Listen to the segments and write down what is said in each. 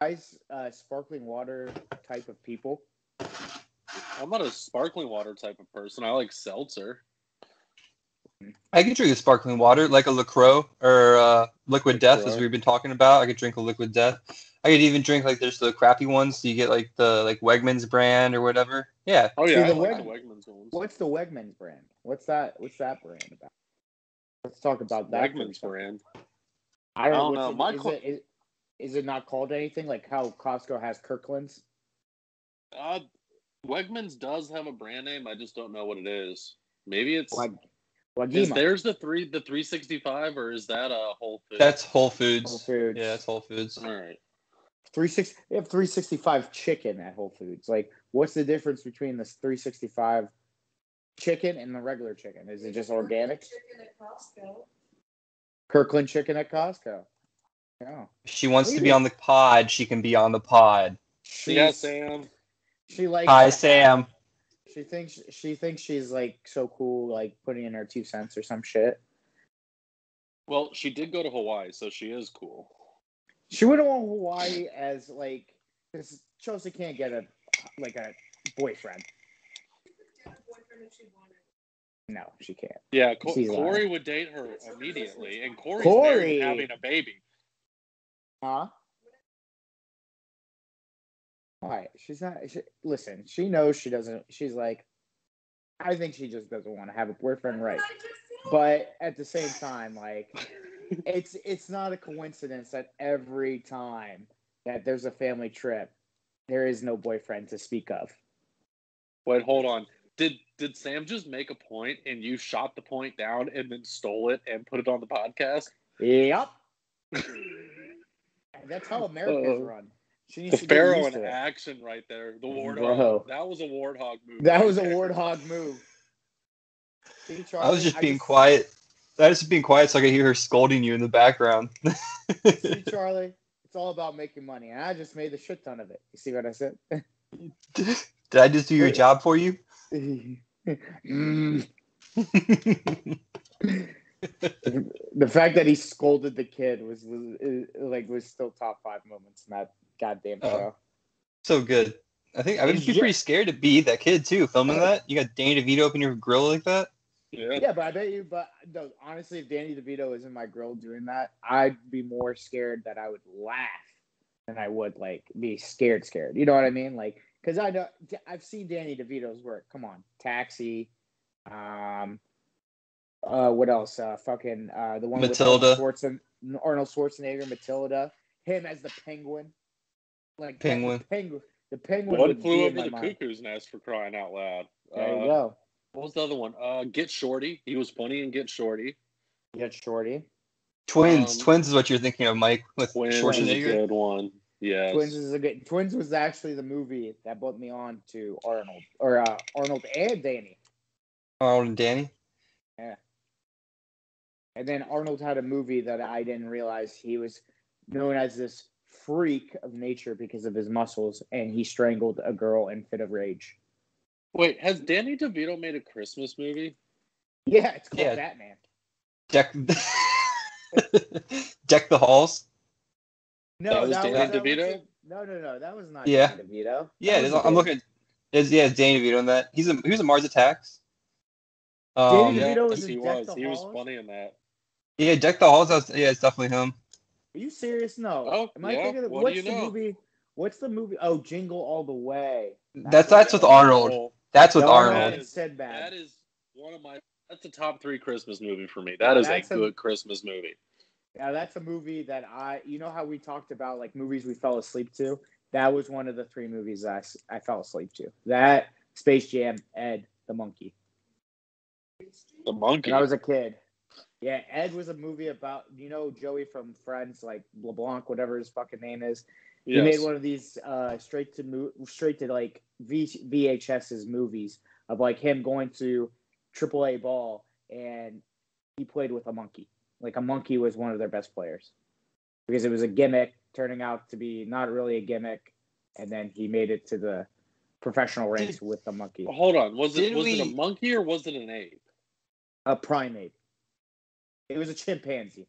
guys sparkling water type of people? I'm not a sparkling water type of person. I like seltzer. I can drink a sparkling water, like a LaCroix or Liquid Death, as we've been talking about. I could drink a Liquid Death. I could even drink like there's the crappy ones. So you get like the Wegmans brand or whatever. Yeah. Oh yeah, I like the Wegmans ones. What's the Wegmans brand? What's that brand about? Let's talk about that. Wegmans brand. I don't know. Is it not called anything like how Costco has Kirkland's? Wegmans does have a brand name. I just don't know what it is. Maybe it's. Is there's the 365 or is that a Whole Foods? That's Whole Foods. Whole Foods. Yeah, it's Whole Foods. All right. They have 365 chicken at Whole Foods. Like, what's the difference between this 365 chicken and the regular chicken? Is it just organic? Chicken at Costco. Kirkland chicken at Costco. Yeah. She wants to be on the pod. She can be on the pod. Yeah, Sam. She likes. Hi, Sam. She thinks she's like so cool, like putting in her 2 cents or some shit. Well, she did go to Hawaii, so she is cool. She would have won Hawaii as like because Chelsea can't get a boyfriend. No, she can't. Yeah, Corey would date her immediately, and Corey's married and having a baby. Huh? Why? She's not. Listen, she knows she doesn't. She's like, I think she just doesn't want to have a boyfriend, right? But at the same time, like, it's not a coincidence that every time that there's a family trip, there is no boyfriend to speak of. Wait, hold on. Did Sam just make a point and you shot the point down and then stole it and put it on the podcast? Yep. That's how Americans run. She needs the Pharaoh in action right there. The warthog. That was a warthog move. That was a warthog move. See, Charlie, I was just being quiet. I was just being quiet so I could hear her scolding you in the background. See, Charlie, it's all about making money, and I just made a shit ton of it. You see what I said? Did I just do your job for you? The fact that he scolded the kid was still top 5 moments in that goddamn show. So good. I would be pretty scared to be that kid too, filming that. You got Danny DeVito up in your grill like that. Yeah, but I bet you. But no, honestly, if Danny DeVito was in my grill doing that, I'd be more scared that I would laugh than I would like be scared. You know what I mean? Like, because I know I've seen Danny DeVito's work. Come on, Taxi. What else? The one Matilda. with Arnold Schwarzenegger, Matilda. Him as the Penguin. Like Penguin. The Penguin. One Flew Over the Cuckoo's Nest, for crying out loud. There you go. What was the other one? Get Shorty. He was funny in Get Shorty. Get Shorty. Twins. Twins is what you're thinking of, Mike, with Twins Schwarzenegger. Is a good one. Yes. Twins was actually the movie that brought me on to Arnold and Danny. Arnold and Danny. Yeah. And then Arnold had a movie that I didn't realize he was known as this freak of nature because of his muscles, and he strangled a girl in fit of rage. Wait, has Danny DeVito made a Christmas movie? Yeah, it's called Batman. Deck the Halls. No, that was Danny DeVito. No, that was not Yeah. Danny DeVito. Yeah, I'm looking. It's Danny DeVito in that. He was in Mars Attacks. Danny DeVito was he was funny in that. Yeah, Deck the Halls. It's definitely him. Are you serious? No. Oh, am I thinking of what's the movie? What's the movie? Oh, Jingle All the Way. That's with Arnold. That's with Arnold. That is one of my. That's a top 3 Christmas movie for me. That is a good Christmas movie. Yeah, that's a movie that you know how we talked about like movies we fell asleep to? That was one of the 3 movies I fell asleep to. That, Space Jam, Ed, the Monkey. The Monkey? When I was a kid. Yeah, Ed was a movie about, Joey from Friends, like LeBlanc, whatever his fucking name is. Yes. He made one of these straight to like VHS's movies of like him going to AAA ball, and he played with a monkey. Like a monkey was one of their best players because it was a gimmick turning out to be not really a gimmick, and then he made it to the professional ranks with the monkey. Hold on, was it a monkey or was it an ape? A primate. It was a chimpanzee.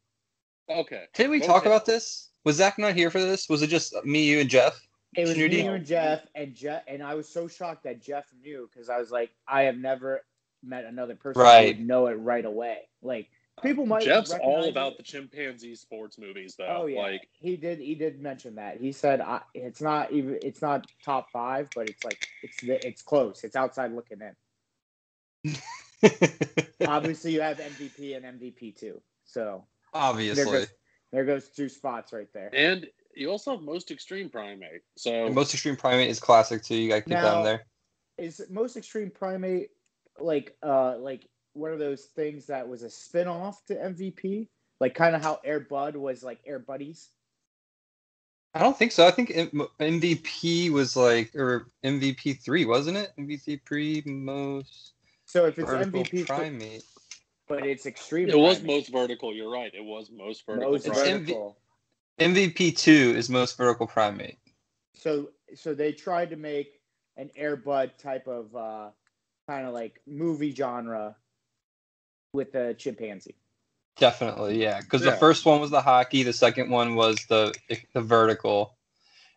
Okay. Didn't we talk about this? Was Zach not here for this? Was it just me, you, and Jeff? It was Snooty? me, you, and Jeff, and I was so shocked that Jeff knew because I was like, I have never met another person who would know it right away. Like people might. Jeff's all about the chimpanzee sports movies, though. Oh yeah, like he did mention that. He said it's not top 5, but it's like it's close. It's outside looking in. Obviously, you have MVP and MVP2. So obviously, there goes 2 spots right there. And you also have Most Extreme Primate. So and Most Extreme Primate is classic too. You got to keep that in there. Is Most Extreme Primate like one of those things that was a spin-off to MVP? Like kind of how Air Bud was like Air Buddies? I don't think so. I think MVP was like, or MVP3, wasn't it? MVP3 most. So if it's MVP Primate. But it's extreme. It was most vertical. You're right. It was most vertical. Most vertical. MVP2 is most vertical primate. So they tried to make an Air Bud type of kind of like movie genre with a chimpanzee. Definitely, yeah. Because the first one was the hockey, the second one was the vertical,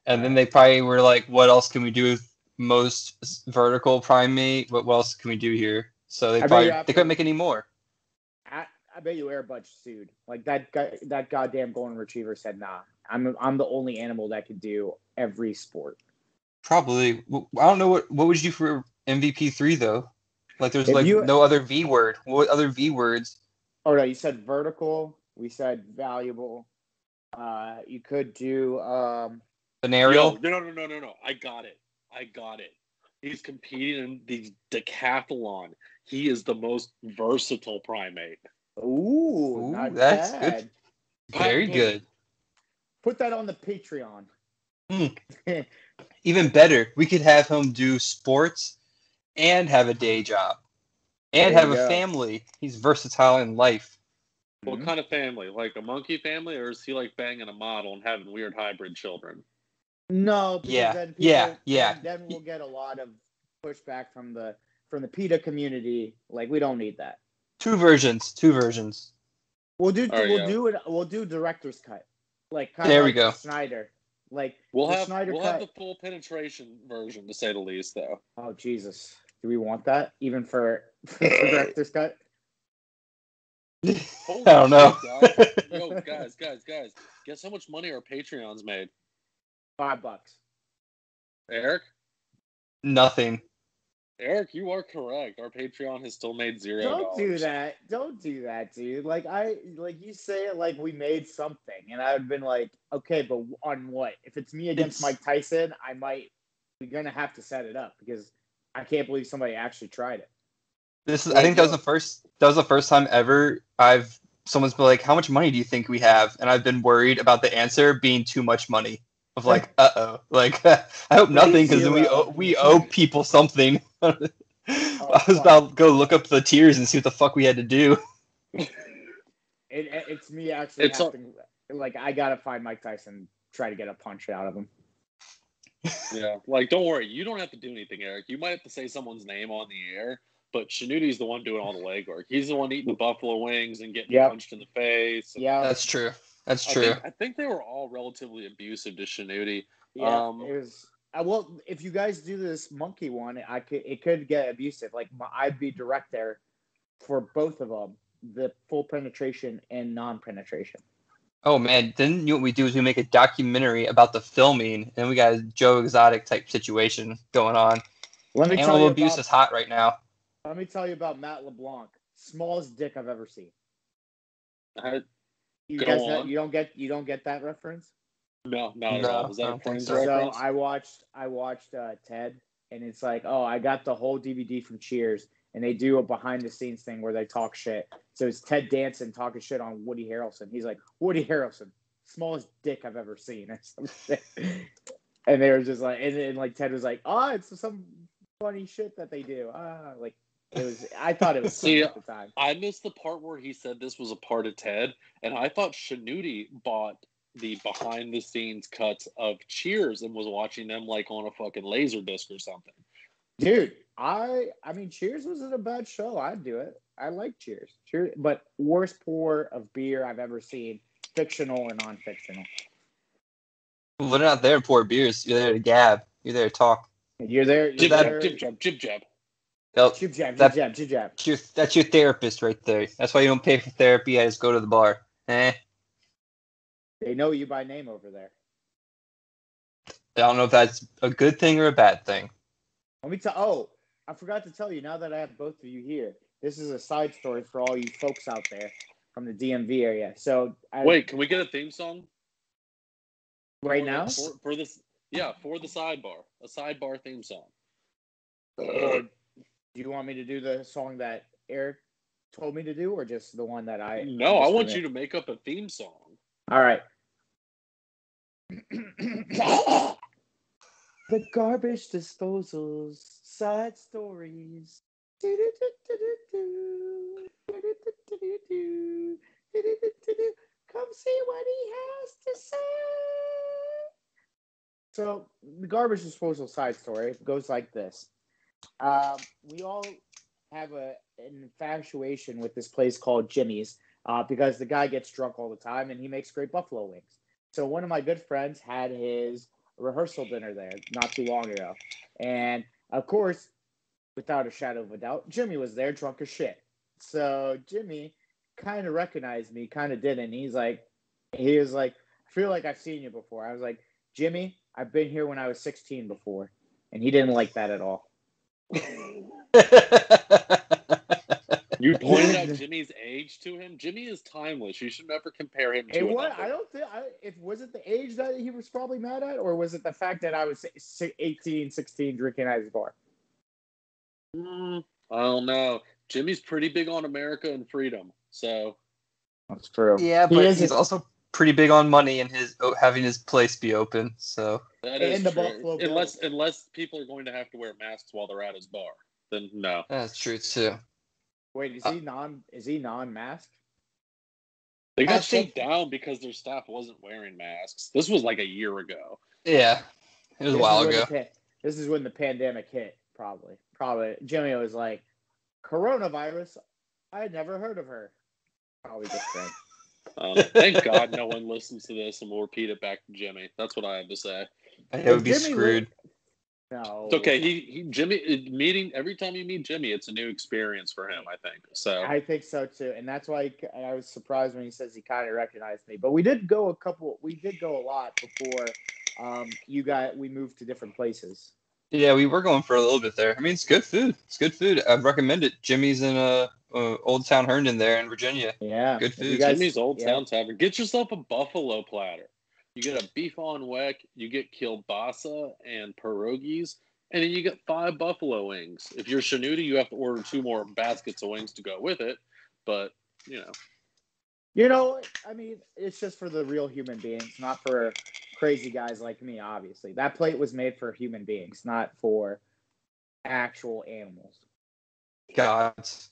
and then they probably were like, "What else can we do with most vertical primate? What else can we do here?" So they couldn't make any more. I bet you Air Bud sued. Like that goddamn golden retriever said, "Nah, I'm the only animal that could do every sport." Probably. I don't know what would you do for MVP3 though? Like there's no other V word. What other V words? Oh no, you said vertical. We said valuable. You could do Venereal. No. I got it. He's competing in the decathlon. He is the most versatile primate. Ooh, not that's bad. Good. Very good. Put that on the Patreon. Even better, we could have him do sports and have a day job and have a family. He's versatile in life. What kind of family? Like a monkey family, or is he like banging a model and having weird hybrid children? No, because then we'll get a lot of pushback from the PETA community. Like we don't need that. Two versions. We'll do director's cut. Like kind there of we go. Snyder. Like we'll have the full penetration version, to say the least, though. Oh Jesus, do we want that even for director's cut? I don't know. Yo, guys, guess how much money our Patreon's made? $5. Eric? Nothing. Eric, you are correct. Our Patreon has still made $0. Don't do that, dude. Like you say it like we made something, and I've been like, okay, but on what? If it's me against Mike Tyson, we're gonna have to set it up because I can't believe somebody actually tried it. I think that was the first time ever someone's been like, how much money do you think we have? And I've been worried about the answer being too much money. Of like, like I hope nothing because we owe people something. I was about to go look up the tiers and see what the fuck we had to do. It's me actually I gotta find Mike Tyson, try to get a punch out of him. Yeah, like don't worry, you don't have to do anything, Eric. You might have to say someone's name on the air, but Shanuti's the one doing all the legwork. He's the one eating the buffalo wings and getting punched in the face. Yeah, that's true. That's true. I think they were all relatively abusive to Shanuti. Yeah, it was. Well, if you guys do this monkey one, it could get abusive. Like I'd be direct there for both of them, the full penetration and non-penetration. Oh man, then what we do is we make a documentary about the filming, and we got a Joe Exotic type situation going on. Animal abuse is hot right now. Let me tell you about Matt LeBlanc, smallest dick I've ever seen. You don't get that reference? No, not at all. Was that a Friends reference? So I watched Ted, and it's like, oh, I got the whole DVD from Cheers, and they do a behind the scenes thing where they talk shit. So it's Ted Danson talking shit on Woody Harrelson. He's like, Woody Harrelson, smallest dick I've ever seen. And they were just like, and like Ted was like, oh, it's some funny shit that they do. Like it was. I thought it was funny at the time. I missed the part where he said this was a part of Ted, and I thought Shanuti bought the behind the scenes cuts of Cheers and was watching them like on a fucking laser disc or something. Dude, I mean, Cheers wasn't a bad show. I'd do it. I like Cheers. But worst pour of beer I've ever seen. fictional or non-fictional? Well, they're not there to pour beers. You're there to gab. You're there to talk. You're there. Jib jab. Yep. Jib jab. That's your therapist right there. That's why you don't pay for therapy. I just go to the bar. They know you by name over there. I don't know if that's a good thing or a bad thing. Let me tell. Oh, I forgot to tell you. Now that I have both of you here, this is a side story for all you folks out there from the DMV area. So, wait, can we get a theme song right now for this? Yeah, for the sidebar, a sidebar theme song. Or do you want me to do the song that Eric told me to do, or just the one that I? No, I want you to make up a theme song. All right. The garbage disposals, side stories. Come see what he has to say. So the garbage disposal side story goes like this. We all have an infatuation with this place called Jimmy's because the guy gets drunk all the time and he makes great buffalo wings. So one of my good friends had his rehearsal dinner there not too long ago. And, of course, without a shadow of a doubt, Jimmy was there drunk as shit. So Jimmy kind of recognized me, kind of didn't. He was like, I feel like I've seen you before. I was like, Jimmy, I've been here when I was 16 before. And he didn't like that at all. You pointed out Jimmy's age to him. Jimmy is timeless. You should never compare him to what? I don't think. Was it the age that he was probably mad at, or was it the fact that I was 18, 16 drinking at his bar? I don't know. Jimmy's pretty big on America and freedom, so that's true. Yeah, but he's also pretty big on money and having his place be open. So that is true. Unless people are going to have to wear masks while they're at his bar, then no. That's true too. Wait, is he non-masked? They got shut down because their staff wasn't wearing masks. This was like a year ago. Yeah, it was a while ago. This is when the pandemic hit, probably. Jimmy was like, coronavirus, I had never heard of her. Probably just saying. Thank God no one listens to this, and we'll repeat it back to Jimmy. That's what I have to say. It would be screwed. No. It's okay. Jimmy, every time you meet Jimmy, it's a new experience for him, I think. So I think so too. And that's why I was surprised when he says he kind of recognized me. But we did go a lot before we moved to different places. Yeah, we were going for a little bit there. I mean, it's good food. I'd recommend it. Jimmy's in Old Town Herndon there in Virginia. Yeah. Good food. Jimmy's Old Town Tavern. Get yourself a buffalo platter. You get a beef on weck, you get kielbasa and pierogies, and then you get 5 buffalo wings. If you're Shanudi, you have to order 2 more baskets of wings to go with it. But, I mean, it's just for the real human beings, not for crazy guys like me, obviously. That plate was made for human beings, not for actual animals. Gods.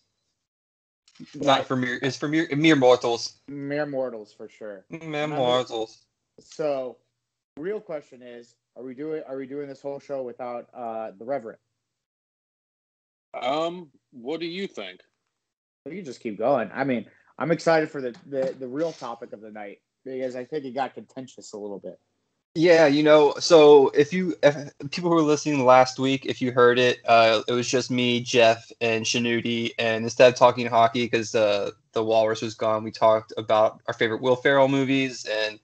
Not for mere. It's for mere mortals. Mere mortals, for sure. Mere mortals. So, the real question is: Are we doing this whole show without the Reverend? What do you think? Well, you just keep going. I mean, I'm excited for the real topic of the night because I think it got contentious a little bit. Yeah, so if people who were listening last week, if you heard it, it was just me, Jeff, and Shanudi, and instead of talking hockey because the Walrus was gone, we talked about our favorite Will Ferrell movies and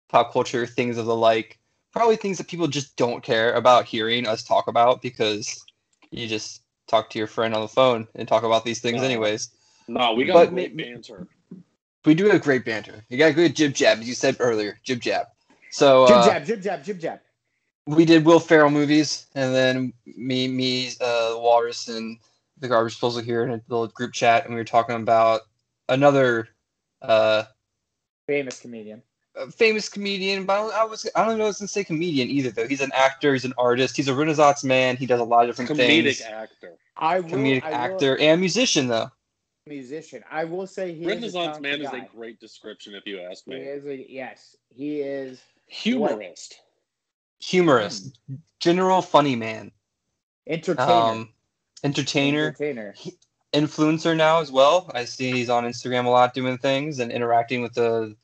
pop culture, things of the like. Probably things that people just don't care about hearing us talk about because you just talk to your friend on the phone and talk about these things anyways. No, we got great banter. We do have great banter. You got a good jib jab, as you said earlier. Jib jab. So jib jab. We did Will Ferrell movies, and then me, the Walrus, and the Garbage Disposal here in a little group chat, and we were talking about another famous comedian. But I don't know if I was gonna say comedian either though. He's an actor, he's an artist, he's a Renaissance man. He does a lot of different things. Comedic actor and musician though. Musician. I will say Renaissance man is a great description if you ask me. He is humorist. General funny man. Entertainer. Influencer now as well. I see he's on Instagram a lot doing things and interacting with the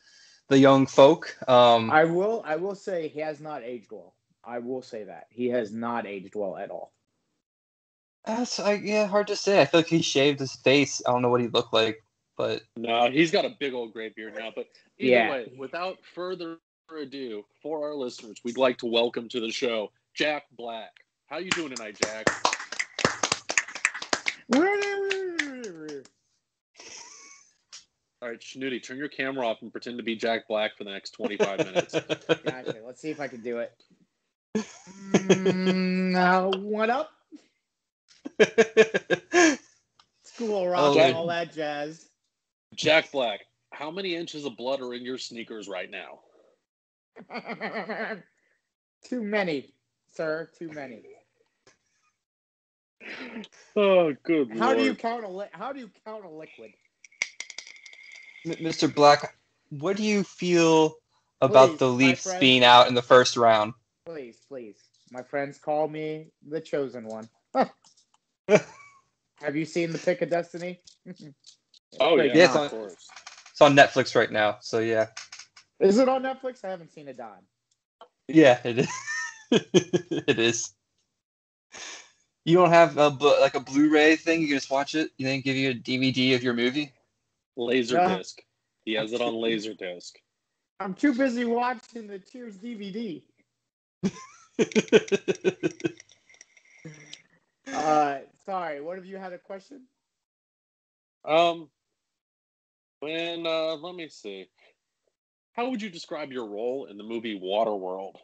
young folk. I will say he has not aged well. I will say that he has not aged well at all. Hard to say. I feel like he shaved his face. I don't know what he looked like, but no, he's got a big old gray beard now. But either way, without further ado, for our listeners, we'd like to welcome to the show Jack Black. How you doing tonight, Jack? All right, Schnooty, turn your camera off and pretend to be Jack Black for the next 25 minutes. Gotcha. Let's see if I can do it. What up? School rock and all that jazz. Jack Black, how many inches of blood are in your sneakers right now? Too many, sir. Too many. Oh, good How Lord. do you count a liquid? Mr. Black, what do you feel about the Leafs being out in the first round? Please. My friends call me the chosen one. Have you seen The Pick of Destiny? Oh, yeah, of course. It's on Netflix right now, so yeah. Is it on Netflix? I haven't seen a dime. Yeah, it is. It is. You don't have a Blu-ray thing? You can just watch it? You didn't give you a DVD of your movie? Laserdisc. He has it on Laserdisc. I'm too busy watching the Cheers DVD. Sorry, what have you had a question? Let me see. How would you describe your role in the movie Waterworld?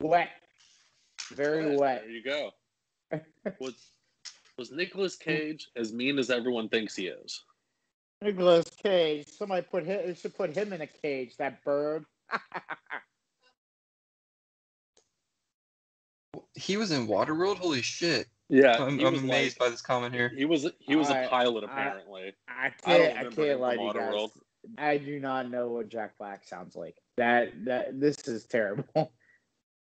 Wet. Very wet. There you go. Was Nicolas Cage as mean as everyone thinks he is? Nicolas Cage. Somebody should put him in a cage, that bird. He was in Waterworld? Holy shit. Yeah. I'm amazed by this comment here. He was a pilot, apparently. I can't lie to you guys. I do not know what Jack Black sounds like. This is terrible.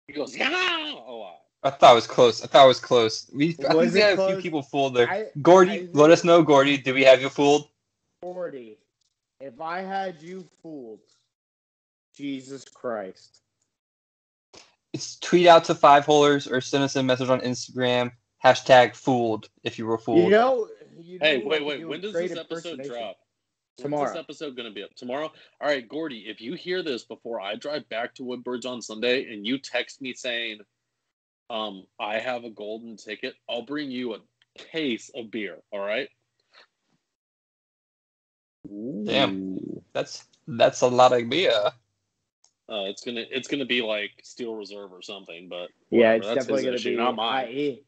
He goes, yeah! A lot. I thought it was close. I think we had a few people fooled there. Gordy, let us know, Gordy. Did we have you fooled? Gordy, if I had you fooled, Jesus Christ. It's tweet out to 5 Holers or send us a message on Instagram. #fooled if you were fooled. Hey, wait. When does this episode drop? Tomorrow. When's this episode going to be up? Tomorrow? All right, Gordy, if you hear this before I drive back to Woodbridge on Sunday and you text me saying, I have a golden ticket, I'll bring you a case of beer, all right? Damn. That's a lot of beer. It's gonna be like Steel Reserve or something, but yeah, it's definitely gonna be not mine.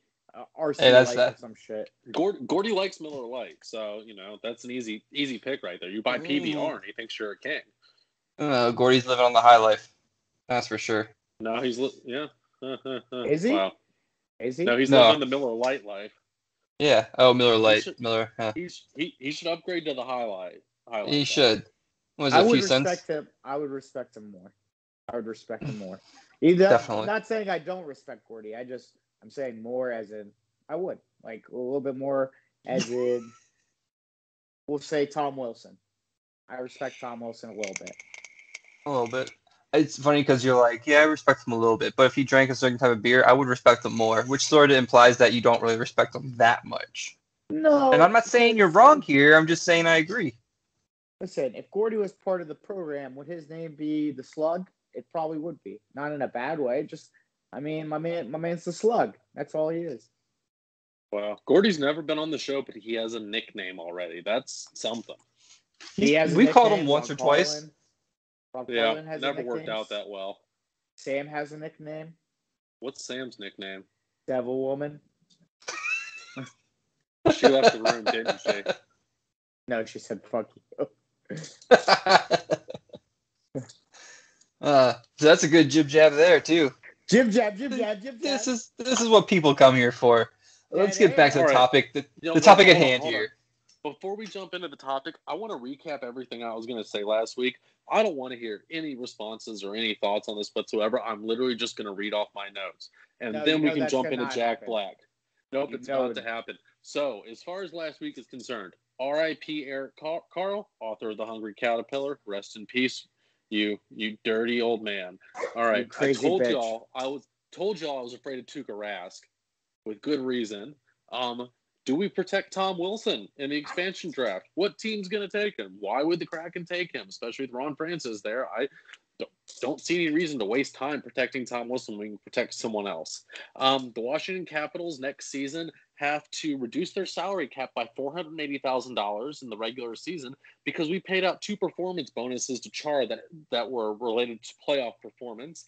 RC Light or some shit. Gordy likes Miller Lite, so that's an easy pick right there. You buy PBR and he thinks you're a king. Gordy's living on the high life, that's for sure. No, he's yeah. Is he? Wow. Is he? No, he's living the Miller Lite life. Yeah. Oh, Miller Lite. Miller. Huh. He should upgrade to the highlight. He should. Was it a few cents? I would respect him more. Definitely. Not saying I don't respect Gordy. I'm saying more as in I would like a little bit more as in we'll say Tom Wilson. I respect Tom Wilson a little bit. A little bit. It's funny because you're like, yeah, I respect him a little bit, but if he drank a certain type of beer, I would respect him more, which sort of implies that you don't really respect him that much. No. And I'm not saying you're wrong here. I'm just saying I agree. Listen, if Gordy was part of the program, would his name be the Slug? It probably would be. Not in a bad way. My man's the Slug. That's all he is. Wow. Gordy's never been on the show, but he has a nickname already. That's something. We called him once or twice. Yeah, never worked out that well. Sam has a nickname. What's Sam's nickname? Devil Woman. She left the room, didn't she? No, she said, fuck you. So that's a good jib jab there too. Jib jab. This is what people come here for. Let's get back to the topic. The topic at hand here. Before we jump into the topic, I want to recap everything I was going to say last week. I don't want to hear any responses or any thoughts on this whatsoever. I'm literally just going to read off my notes, and then we can jump into Jack Black. Nope, it's about to happen. So, as far as last week is concerned, R.I.P. Eric Carl, author of The Hungry Caterpillar. Rest in peace, you dirty old man. All right, I told y'all I was afraid of Tuukka Rask, with good reason. Do we protect Tom Wilson in the expansion draft? What team's going to take him? Why would the Kraken take him, especially with Ron Francis there? I don't see any reason to waste time protecting Tom Wilson when we can protect someone else. The Washington Capitals next season have to reduce their salary cap by $480,000 in the regular season because we paid out 2 performance bonuses to Char that were related to playoff performance.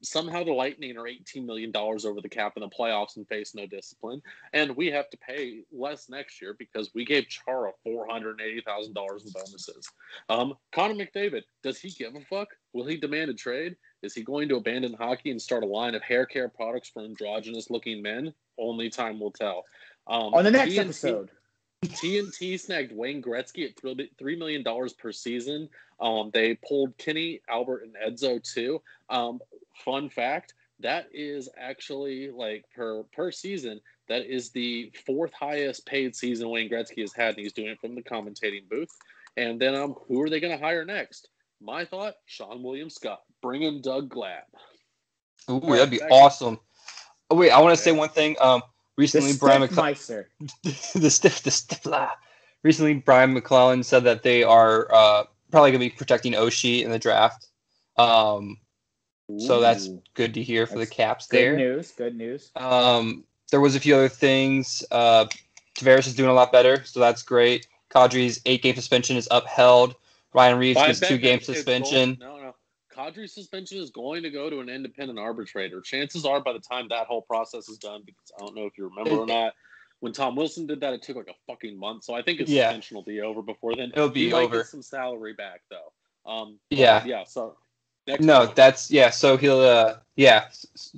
Somehow the Lightning are $18 million over the cap in the playoffs and face no discipline. And we have to pay less next year because we gave Chara $480,000 in bonuses. Connor McDavid, does he give a fuck? Will he demand a trade? Is he going to abandon hockey and start a line of hair care products for androgynous-looking men? Only time will tell. On the next episode. TNT snagged Wayne Gretzky at $3 million per season. They pulled Kenny, Albert, and Edzo too. Fun fact, that is actually like per season, that is the 4th highest paid season Wayne Gretzky has had, and he's doing it from the commentating booth. And then who are they going to hire next? My thought, Sean William Scott. Bring in Doug Glatt. Ooh, that'd be awesome. Oh, wait, I want to say one thing. Recently, Brian McClellan. Recently, Brian McClellan said that they are probably going to be protecting Oshie in the draft. So that's good to hear for the Caps there. Good news. There was a few other things. Tavares is doing a lot better, so that's great. Kadri's 8-game suspension is upheld. Ryan Reeves gets 2-game suspension. No. Kadri's suspension is going to go to an independent arbitrator. Chances are by the time that whole process is done, because I don't know if you remember or not, when Tom Wilson did that, it took like a fucking month. So I think his suspension will be over before then. It'll be over. Might get some salary back, though. Yeah, so... So he'll,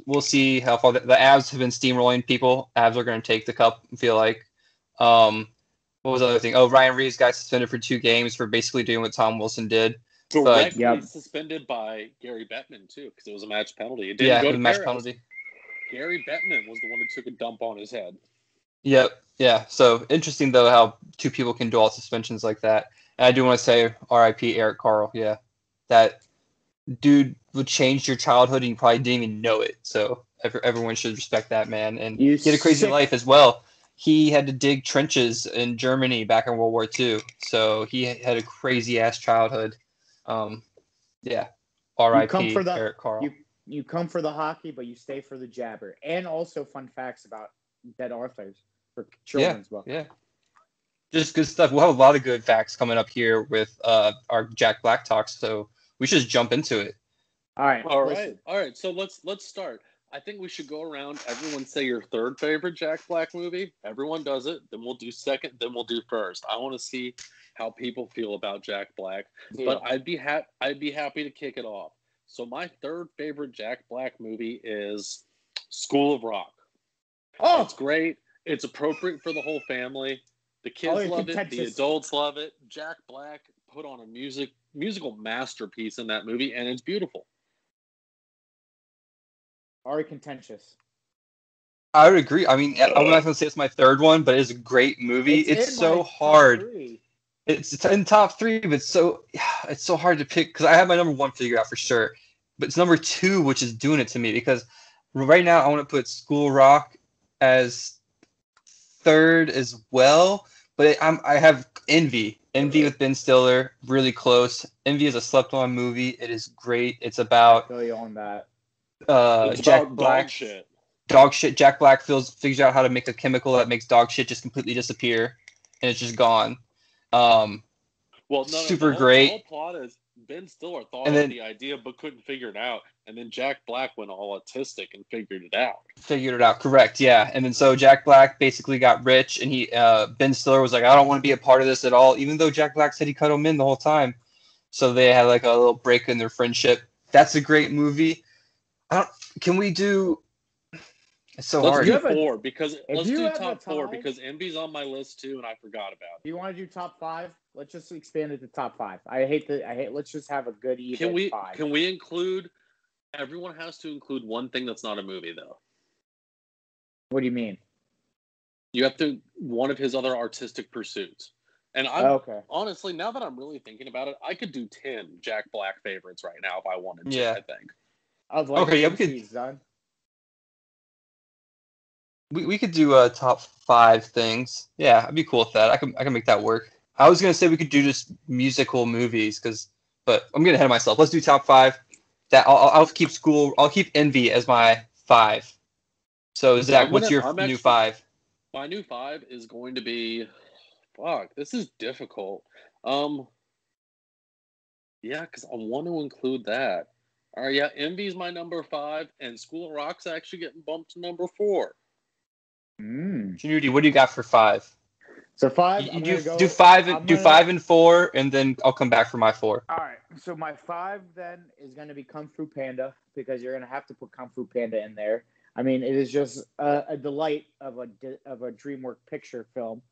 we'll see how far the Avs have been steamrolling people. Avs are going to take the cup, I feel like. What was the other thing? Oh, Ryan Reeves got suspended for 2 games for basically doing what Tom Wilson did. Directly suspended by Gary Bettman, too, because it was a match penalty. It didn't go to match penalty. Gary Bettman was the one who took a dump on his head. Yep. Yeah. So interesting, though, how 2 people can do all suspensions like that. And I do want to say R.I.P. Eric Carl. Yeah. That dude would change your childhood and you probably didn't even know it. So everyone should respect that man. And he had a crazy life as well. He had to dig trenches in Germany back in World War II. So he had a crazy ass childhood. R.I.P. Eric Carl. You come for the hockey, but you stay for the jabber. And also fun facts about dead authors for children's book. Yeah. Just good stuff. We'll have a lot of good facts coming up here with our Jack Black talks. So we should just jump into it. All right. So let's start. I think we should go around. Everyone say your 3rd favorite Jack Black movie. Everyone does it. Then we'll do 2nd. Then we'll do 1st. I want to see how people feel about Jack Black. Yeah. But I'd be happy to kick it off. So my 3rd favorite Jack Black movie is School of Rock. Oh, it's great. It's appropriate for the whole family. The kids love it. The adults love it. Jack Black put on a musical masterpiece in that movie, and it's beautiful. Already contentious. I would agree. I mean, I'm not going to say it's my 3rd one, but it's a great movie. It's so hard. It's in top 3, but it's so hard to pick because I have my number 1 figured out for sure. But it's number 2, which is doing it to me because right now I want to put School Rock as 3rd as well. But I have Envy with Ben Stiller, really close. Envy is a slept-on movie. It is great. It's about Jack Black. Dog shit. Jack Black figures out how to make a chemical that makes dog shit just completely disappear, and it's just gone. Super great. The whole plot is Ben Stiller thought of the idea but couldn't figure it out, and then Jack Black went all autistic and figured it out. Correct, yeah. And then so Jack Black basically got rich, and Ben Stiller was like, I don't want to be a part of this at all, even though Jack Black said he cut him in the whole time. So they had like a little break in their friendship. That's a great movie. Can we do? It's so hard. Let's do top 4 because Envy's on my list too, and I forgot about it. Do you want to do top 5? Let's just expand it to top 5. Let's just have a good even 5. Can we include? Everyone has to include one thing that's not a movie, though. What do you mean? You have to one of his other artistic pursuits. And I'm honestly, now that I'm really thinking about it, I could do 10 Jack Black favorites right now if I wanted to. I think. Okay, yeah, we could. Done. We could do top 5 things. Yeah, I'd be cool with that. I can make that work. I was gonna say we could do just musical movies, but I'm getting ahead of myself. Let's do top 5. That I'll keep school. I'll keep Envy as my 5. So Zach, what's your new 5? My new 5 is going to be. Fuck, this is difficult. Yeah, because I want to include that. All right, yeah, Envy's my number 5, and School of Rock's actually getting bumped to number 4. Judy, what do you got for 5? So 5, you do 5 and 4, and then I'll come back for my 4. All right, so my 5 then is going to be Kung Fu Panda, because you're going to have to put Kung Fu Panda in there. I mean, it is just a delight of a DreamWorks picture film.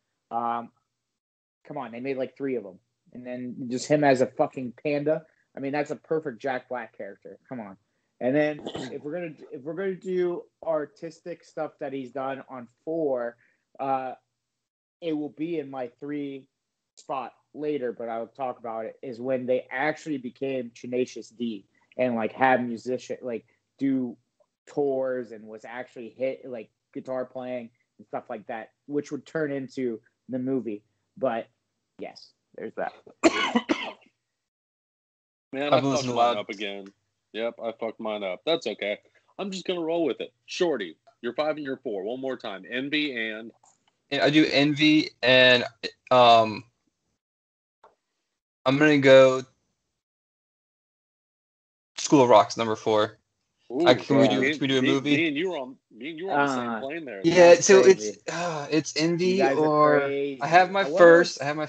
Come on, they made like 3 of them, and then just him as a fucking panda. I mean, that's a perfect Jack Black character. Come on. And then if we're gonna do artistic stuff that he's done on 4, it will be in my 3 spot later, but I'll talk about it. Is when they actually became Tenacious D and like had musician like do tours and was actually hit like guitar playing and stuff like that, which would turn into the movie. But yes, there's that. Man, I fucked mine up again. Yep, I fucked mine up. That's okay. I'm just gonna roll with it. Shorty, your 5 and your 4. One more time. Envy and I do Envy, and I'm gonna go School of Rock's number 4. Ooh, can we do a movie? Me and you were on the same plane there. Yeah, so it's Envy, or I have my first, I have my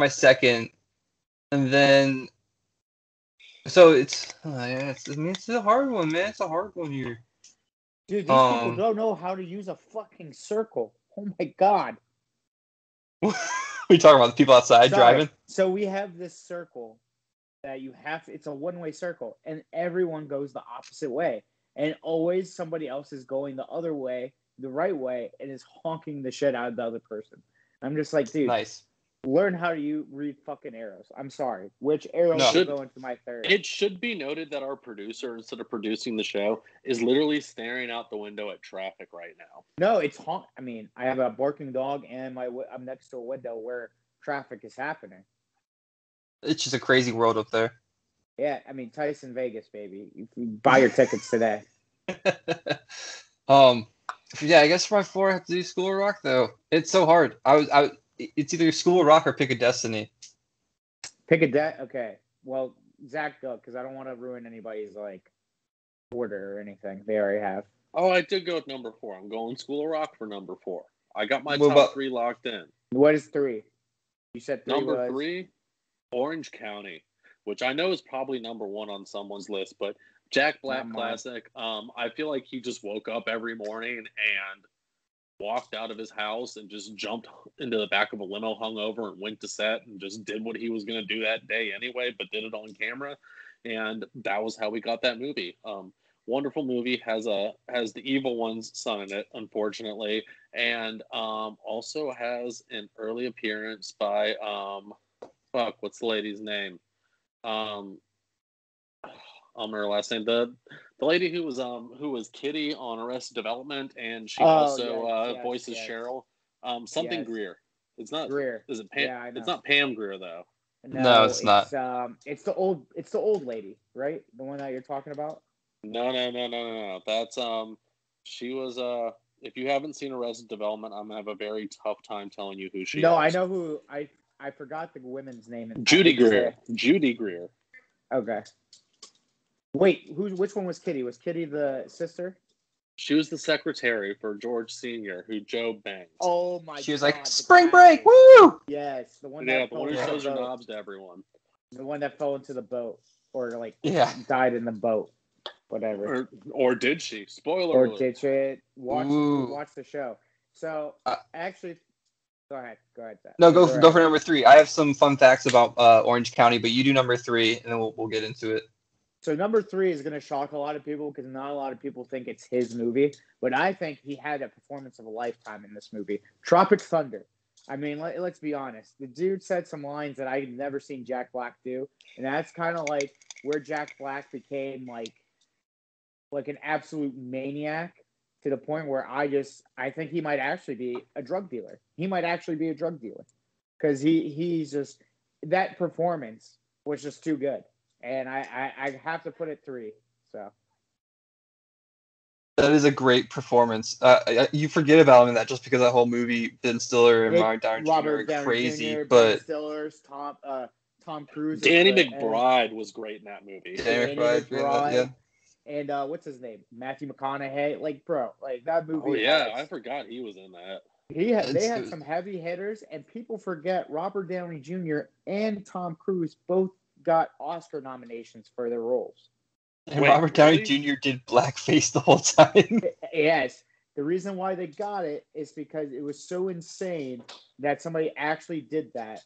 second, and then so it's a hard one, man. It's a hard one here. Dude, these people don't know how to use a fucking circle. Oh my god. We talking about the people outside driving? So we have this circle that it's a one-way circle, and everyone goes the opposite way. And always somebody else is going the other way, the right way, and is honking the shit out of the other person. I'm just like, dude, nice. Learn how to read fucking arrows. I'm sorry. Which arrow should go into my 3rd? It should be noted that our producer, instead of producing the show, is literally staring out the window at traffic right now. No, it's I mean, I have a barking dog, and I'm next to a window where traffic is happening. It's just a crazy world up there. Yeah, I mean, Tyson Vegas, baby. You buy your tickets today. Yeah, I guess for my 4, I have to do School of Rock, though. It's so hard. It's either School of Rock or Pick a Destiny. Okay. Well, Zach, go, because I don't want to ruin anybody's like order or anything. They already have. Oh, I did go with number 4. I'm going School of Rock for number 4. I got my top 3 locked in. What is 3? You said 3 number 3, Orange County, which I know is probably number 1 on someone's list, but Jack Black classic. I feel like he just woke up every morning and walked out of his house and just jumped into the back of a limo hungover and went to set and just did what he was going to do that day anyway, but did it on camera. And that was how we got that movie. Wonderful movie, has the evil one's son in it, unfortunately, and also has an early appearance by what's the lady's name? Her last name, the lady who was Kitty on Arrested Development, and she voices Cheryl. Greer. It's not Greer. Is it Pam? Yeah, it's not Pam Greer though. No, it's not. It's the old lady, right? The one that you're talking about. No. That's she was if you haven't seen Arrested Development, I'm gonna have a very tough time telling you who she is. No, I know who. I forgot the woman's name. Judy Greer. Judy Greer. Okay. Wait, which one was Kitty? Was Kitty the sister? She was the secretary for George Sr., who Joe banged. Oh my god. She was like, spring break, woo! Yes, the one who shows her knobs to everyone. The one that fell into the boat. Or died in the boat. Whatever. Or did she? Spoiler alert. Or did she? Watch the show. So actually go ahead, Zach. No, go for number 3. I have some fun facts about Orange County, but you do number 3 and then we'll get into it. So number 3 is going to shock a lot of people because not a lot of people think it's his movie, but I think he had a performance of a lifetime in this movie. Tropic Thunder. I mean, let's be honest. The dude said some lines that I've never seen Jack Black do, and that's kind of like where Jack Black became like an absolute maniac to the point where I think he might actually be a drug dealer. He might actually be a drug dealer because he's just that performance was just too good, and I have to put it 3. So. That is a great performance. You forget about him in that just because that whole movie, Ben Stiller and Robert Downey Jr. are crazy. Jr., but Ben Stiller's Tom Cruise. Danny McBride was great in that movie. Danny McBride, yeah. And what's his name? Matthew McConaughey. Like, bro, like that movie. Oh yeah, I forgot he was in that. They had some heavy hitters, and people forget Robert Downey Jr. and Tom Cruise both got Oscar nominations for their roles. And Robert Downey Jr. did blackface the whole time. Yes. The reason why they got it is because it was so insane that somebody actually did that.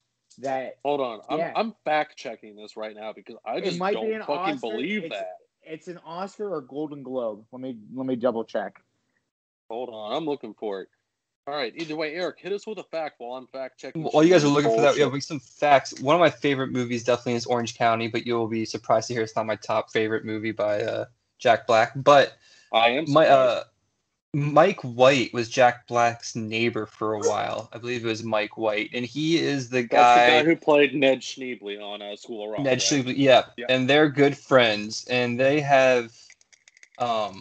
Hold on. I'm fact checking this right now because I just don't fucking believe that. It's an Oscar or Golden Globe. Let me double check. Hold on. I'm looking for it. All right. Either way, Eric, hit us with a fact while I'm fact checking. While you guys are looking for that, we have some facts. One of my favorite movies definitely is Orange County, but you'll be surprised to hear it's not my top favorite movie by Jack Black. But I am surprised. Mike White was Jack Black's neighbor for a while. I believe it was Mike White, and he is the guy. That's the guy who played Ned Schneebly on School of Rock. Ned Schneebly, yeah, and they're good friends, and they have, I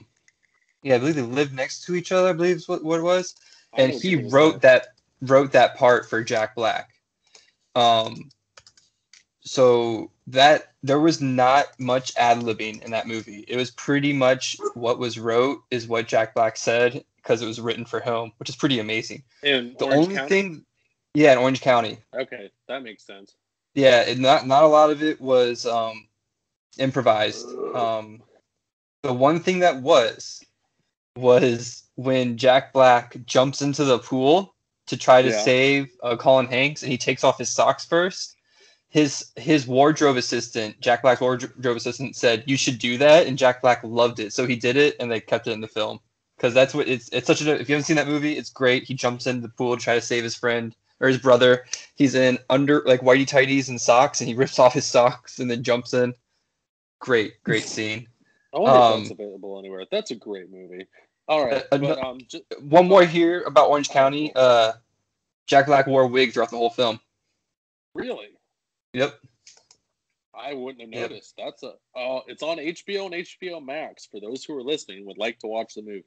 believe they live next to each other. I believe is what it was. And he wrote that part for Jack Black. So that there was not much ad-libbing in that movie. It was pretty much what was wrote is what Jack Black said because it was written for him, which is pretty amazing. In Orange County? In Orange County. Okay, that makes sense. Yeah, not a lot of it was improvised. The one thing that was when Jack Black jumps into the pool to try to save Colin Hanks, and he takes off his socks first. His wardrobe assistant, Jack Black's wardrobe assistant, said you should do that, and Jack Black loved it, so he did it, and they kept it in the film because that's what it's such a. If you haven't seen that movie, it's great. He jumps into the pool to try to save his friend or his brother. He's in under like whitey tighties and socks, and he rips off his socks and then jumps in. Great scene. I wonder if that's available anywhere. That's a great movie. All right, one more here about Orange County. Jack Black wore a wig throughout the whole film. Really? Yep. I wouldn't have noticed. Yep. That's it's on HBO and HBO Max for those who are listening and would like to watch the movie.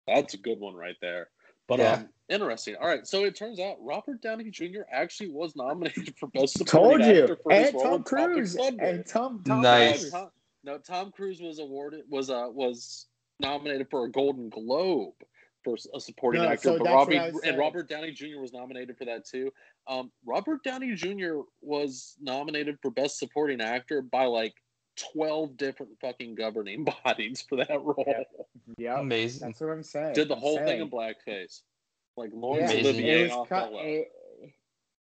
That's a good one right there. But interesting. All right, so it turns out Robert Downey Jr. actually was nominated for Best Supporting Actor for his role in Tropic Thunder. And Tom nice. Tom Cruise was nominated for a Golden Globe for a supporting actor, but Robert Downey Jr. was nominated for that too. Robert Downey Jr. was nominated for Best Supporting Actor by like 12 different fucking governing bodies for that role. Yeah, amazing. That's what I'm saying. Did the whole thing in blackface, like Laurence Olivier off Hello.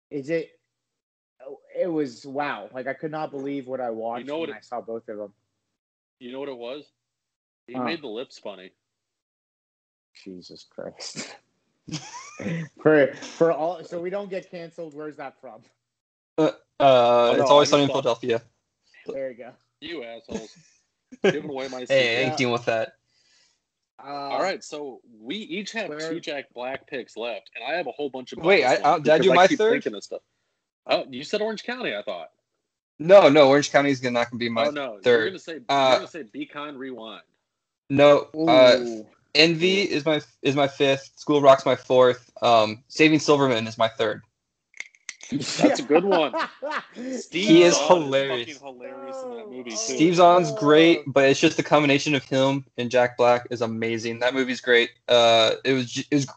It was wow. Like I could not believe what I watched when I saw both of them. You know what it was? He made the lips funny. Jesus Christ. for all, so we don't get canceled. Where's that from? It's Always Sunny in Philadelphia. There you go. You assholes. Giving away my secret. Hey, I ain't dealing with that. All right, so we each have 2 Jack Black picks left, and I have a whole bunch of. Wait, did I do my third? Of stuff. Oh, you said Orange County, I thought. No, Orange County is not going to be my third. You're going to say Be Kind, Rewind. No, Envy is my 5th. School of Rock's my 4th. Saving Silverman is my 3rd. That's a good one. He is hilarious. Is hilarious in that movie too. Steve Zahn's great, but it's just the combination of him and Jack Black is amazing. That movie's great. It was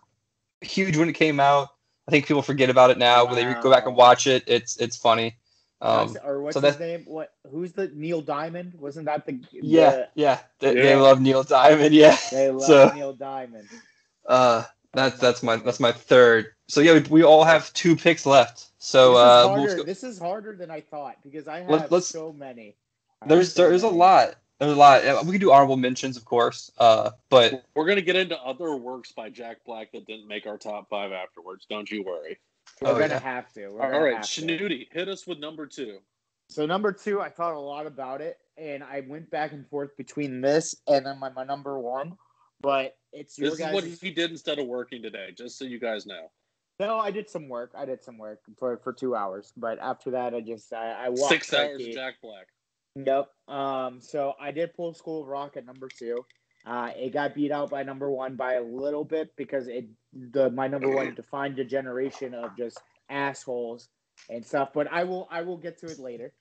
huge when it came out. I think people forget about it now. When they go back and watch it, it's funny. What's his name? Who's the Neil Diamond? Wasn't that the? They love Neil Diamond. Yeah, they love Neil Diamond. That's my 3rd. So yeah, we all have 2 picks left. So this is harder than I thought because I have so many. There's a lot. There's a lot. We can do honorable mentions, of course. But we're gonna get into other works by Jack Black that didn't make our top 5 afterwards. Don't you worry. We're gonna have to. All right, Snooty, hit us with number 2. So number 2, I thought a lot about it, and I went back and forth between this and then my number 1. But it's your guys'. This is what he did instead of working today, just so you guys know. No, I did some work. For 2 hours, but after that, I walked. 6 hours of Jack Black. Yep. So I did pull School of Rock at number 2. It got beat out by number 1 by a little bit because my number 1 defined a generation of just assholes and stuff. But I will get to it later.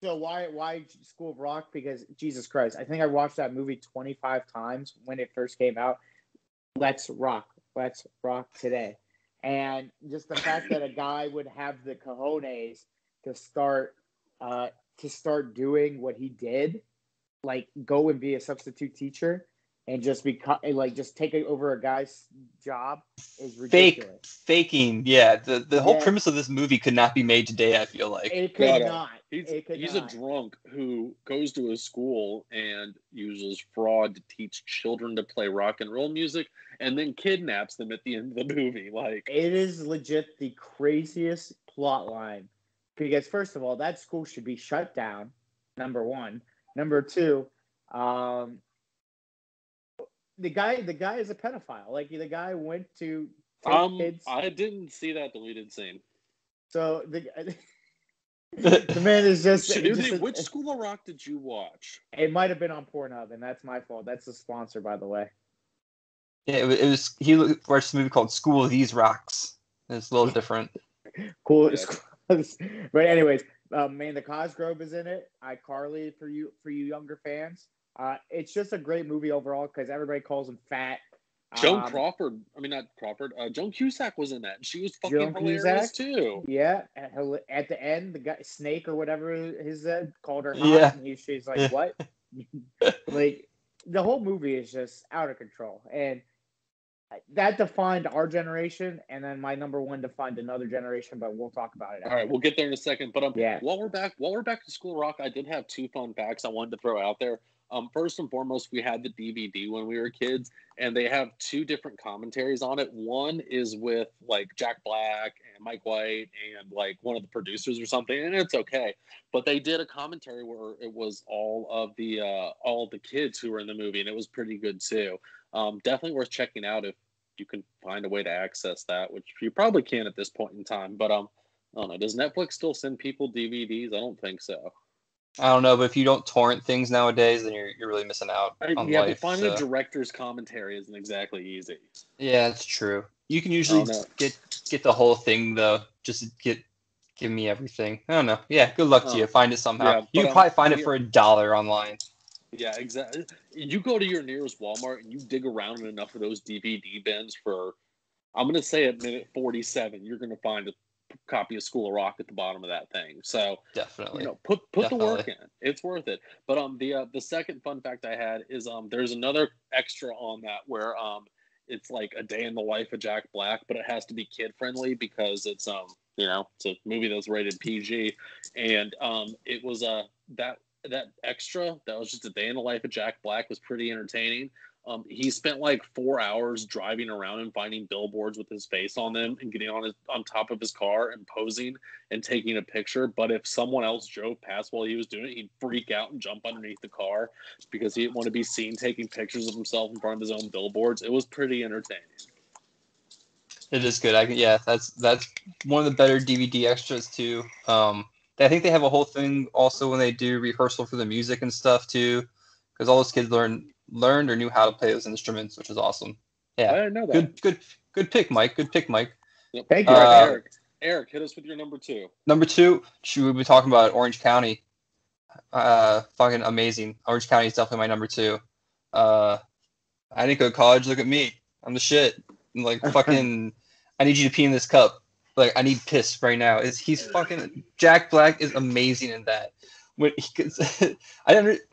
So why School of Rock? Because Jesus Christ, I think I watched that movie 25 times when it first came out. Let's rock today. And just the fact that a guy would have the cojones to start doing what he did, like go and be a substitute teacher and just take over a guy's job is ridiculous. Faking, yeah. The whole premise of this movie could not be made today, I feel like. It could not. He's a drunk who goes to a school and uses fraud to teach children to play rock and roll music and then kidnaps them at the end of the movie. Like, it is legit the craziest plot line. Because first of all, that school should be shut down, number 1. Number 2, the guy is a pedophile. Like, the guy went to take kids. I didn't see that deleted scene. So the man is just. Which School of Rock did you watch? It might have been on Pornhub, and that's my fault. That's the sponsor, by the way. Yeah, it was. He watched a movie called School of These Rocks. It's a little different. Cool. Yeah. But anyways, the Cosgrove is in it. iCarly for you younger fans. It's just a great movie overall because everybody calls him fat. Joan Cusack was in that. She was fucking hilarious too. Yeah, at the end, the guy Snake or whatever his called her hot, yeah. And she's like, "What?" Like, the whole movie is just out of control, and that defined our generation. And then my number 1 defined another generation, but we'll talk about it. All right, we'll get there in a second. But while we're back to School of Rock, I did have 2 fun facts I wanted to throw out there. First and foremost, we had the DVD when we were kids, and they have 2 different commentaries on it. One is with like Jack Black and Mike White and like one of the producers or something, and it's okay. But they did a commentary where it was all of the kids who were in the movie, and it was pretty good too. Definitely worth checking out if you can find a way to access that, which you probably can at this point in time. But I don't know. Does Netflix still send people DVDs? I don't think so. I don't know, but if you don't torrent things nowadays, then you're really missing out on life. But finding a director's commentary isn't exactly easy. Yeah, it's true. You can usually get the whole thing though. Just give me everything. I don't know. Yeah, good luck to you. Find it somehow. Yeah, you can probably find it for $1 online. Yeah, exactly. You go to your nearest Walmart and you dig around in enough of those DVD bins for, I'm going to say at minute 47, you're going to find a copy of School of Rock at the bottom of that thing. So definitely, put the work in. It's worth it. But the second fun fact I had is there's another extra on that where it's like a day in the life of Jack Black, but it has to be kid friendly because it's it's a movie that's rated PG, and it was that extra that was just a day in the life of Jack Black was pretty entertaining. He spent like 4 hours driving around and finding billboards with his face on them and getting on top of his car and posing and taking a picture. But if someone else drove past while he was doing it, he'd freak out and jump underneath the car because he didn't want to be seen taking pictures of himself in front of his own billboards. It was pretty entertaining. It is good. That's one of the better DVD extras too. I think they have a whole thing also when they do rehearsal for the music and stuff too, because all those kids learned or knew how to play those instruments, which is awesome. Yeah, I didn't know that. Good pick, Mike. Good pick, Mike. Yep. Thank you, Eric. Hit us with your number 2. Number 2, should we be talking about Orange County? Fucking amazing. Orange County is definitely my number 2. I didn't go to college. Look at me. I'm the shit. I'm like fucking. I need you to pee in this cup. Like, I need piss right now. Jack Black is amazing in that.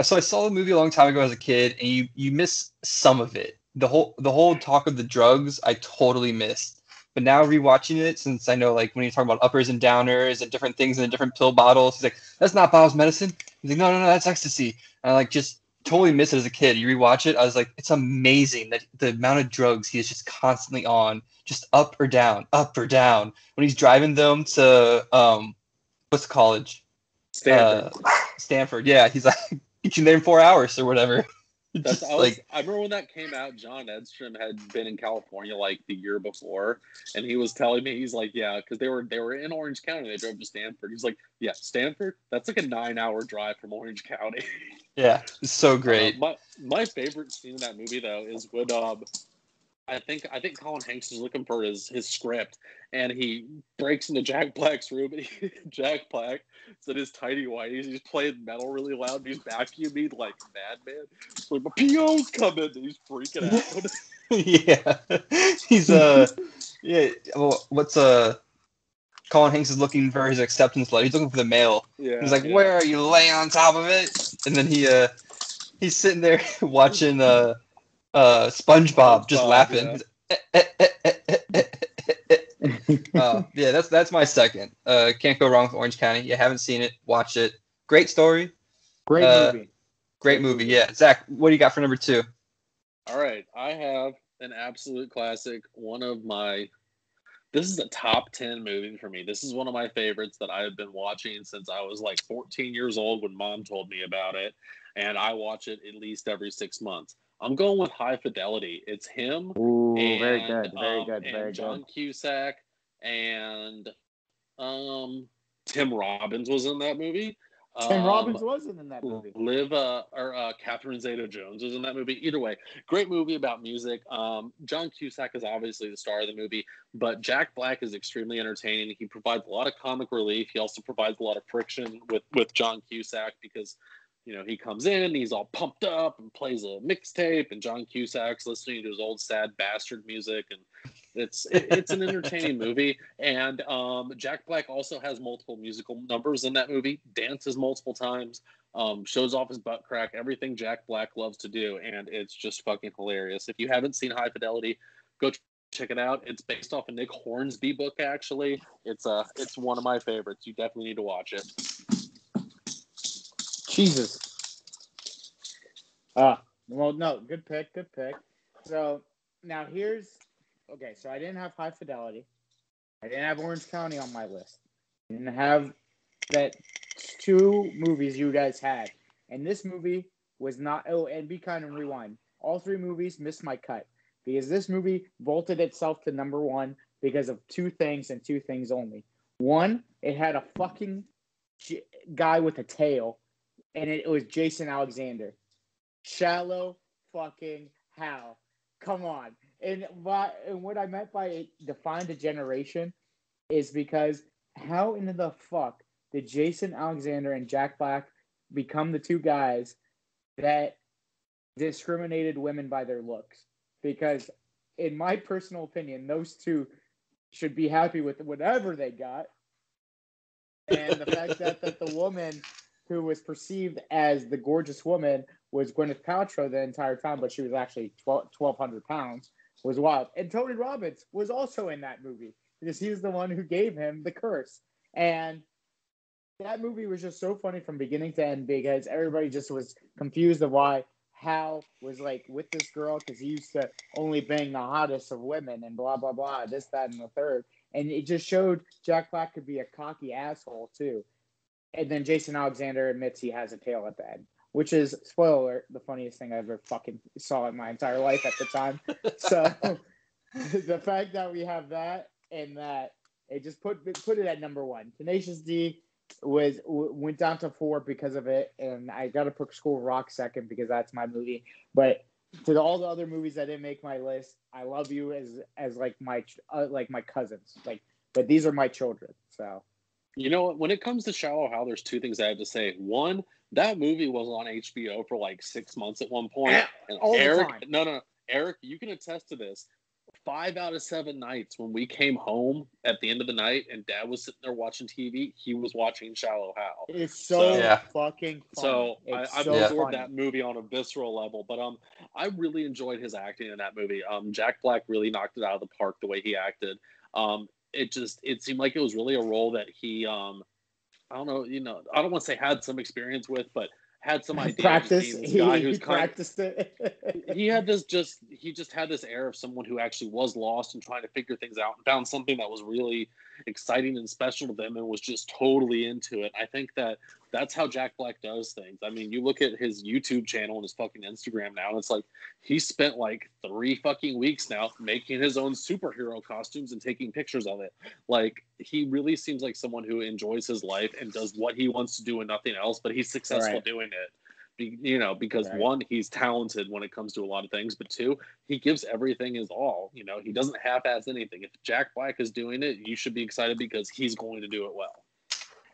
So I saw the movie a long time ago as a kid, and you miss some of it. The whole talk of the drugs I totally missed, But now rewatching it, since I know like when you talk about uppers and downers and different things in the different pill bottles, he's like, "That's not Bob's medicine." He's like, "No, that's ecstasy." And I like just totally miss it as a kid. You rewatch it, I was like, it's amazing that the amount of drugs he is just constantly on, just up or down, up or down. When he's driving them to what's the college? Stanford. Yeah, he's like, get you there in 4 hours or whatever. I remember when that came out, John Edstrom had been in California like the year before, and he was telling me, he's like, yeah, because they were in Orange County, they drove to Stanford. He's like, yeah, Stanford, that's like a 9-hour drive from Orange County. Yeah, it's so great. My favorite scene in that movie though is when I think Colin Hanks is looking for his script, and he breaks into Jack Black's room, and Jack Black is in his tidy whities. He's playing metal really loud, and he's vacuuming like madman. So like, my PO's coming, and he's freaking out. Yeah, he's yeah. Well, what's Colin Hanks is looking for his acceptance letter. He's looking for the mail. Yeah, he's like, "Where are you? Laying on top of it?" And then he's sitting there watching SpongeBob just laughing. Yeah, that's my second. Can't go wrong with Orange County. You haven't seen it, watch it. Great story. Great movie. Great movie. Yeah, Zach, what do you got for number 2? All right, I have an absolute classic. This is a top 10 movie for me. This is one of my favorites that I have been watching since I was like 14 years old when Mom told me about it, and I watch it at least every 6 months. I'm going with High Fidelity. It's him. Ooh, and, very good, very good, very good. John Cusack and Tim Robbins was in that movie. Tim Robbins wasn't in that movie. Catherine Zeta-Jones was in that movie. Either way, great movie about music. John Cusack is obviously the star of the movie, but Jack Black is extremely entertaining. He provides a lot of comic relief. He also provides a lot of friction with John Cusack because, you know, he comes in, he's all pumped up and plays a mixtape, and John Cusack's listening to his old sad bastard music, and it's an entertaining movie. And Jack Black also has multiple musical numbers in that movie, dances multiple times, shows off his butt crack, everything Jack Black loves to do, and it's just fucking hilarious. If you haven't seen High Fidelity, go check it out. It's based off a Nick Hornsby book, actually. It's one of my favorites. You definitely need to watch it. Jesus. Well, no, good pick. So now so I didn't have High Fidelity. I didn't have Orange County on my list. I didn't have that 2 movies you guys had. And this movie was not, and Be Kind and Rewind. All 3 movies missed my cut because this movie vaulted itself to number 1 because of 2 things and 2 things only. One, it had a fucking guy with a tail, and it was Jason Alexander. Shallow fucking how? Come on. And what I meant by it defined a generation is because how in the fuck did Jason Alexander and Jack Black become the 2 guys that discriminated women by their looks? Because in my personal opinion, those 2 should be happy with whatever they got. And the fact that the woman who was perceived as the gorgeous woman was Gwyneth Paltrow the entire time, but she was actually 1,200 pounds, was wild. And Tony Robbins was also in that movie because he was the one who gave him the curse. And that movie was just so funny from beginning to end because everybody just was confused of why Hal was like with this girl because he used to only bang the hottest of women and blah, blah, blah, this, that, and the third. And it just showed Jack Black could be a cocky asshole too. And then Jason Alexander admits he has a tail at the end, which is, spoiler alert, the funniest thing I ever fucking saw in my entire life at the time. So the fact that we have that and that, it just put it at number 1. Tenacious D went down to 4 because of it, and I got to put School of Rock second because that's my movie. But to all the other movies that didn't make my list, I love you as like my cousins. But these are my children, so. You know what? When it comes to Shallow Hal, there's 2 things I have to say. One, that movie was on HBO for like 6 months at one point. And all Eric, the time. Eric, you can attest to this. 5 out of 7 nights when we came home at the end of the night and Dad was sitting there watching TV, he was watching Shallow Hal. It's so fucking funny. So I've absorbed that movie on a visceral level, but I really enjoyed his acting in that movie. Jack Black really knocked it out of the park the way he acted. It seemed like it was really a role that he I don't know, I don't want to say had some experience with, but had some idea of just being this guy who's practiced it. he just had this air of someone who actually was lost and trying to figure things out and found something that was really exciting and special to them and was just totally into it. I think that's how Jack Black does things. I mean, you look at his YouTube channel and his fucking Instagram now, and it's like he spent like 3 fucking weeks now making his own superhero costumes and taking pictures of it. Like, he really seems like someone who enjoys his life and does what he wants to do and nothing else, but he's successful doing it. Because one, he's talented when it comes to a lot of things, but two, he gives everything his all. He doesn't half-ass anything. If Jack Black is doing it, you should be excited because he's going to do it well.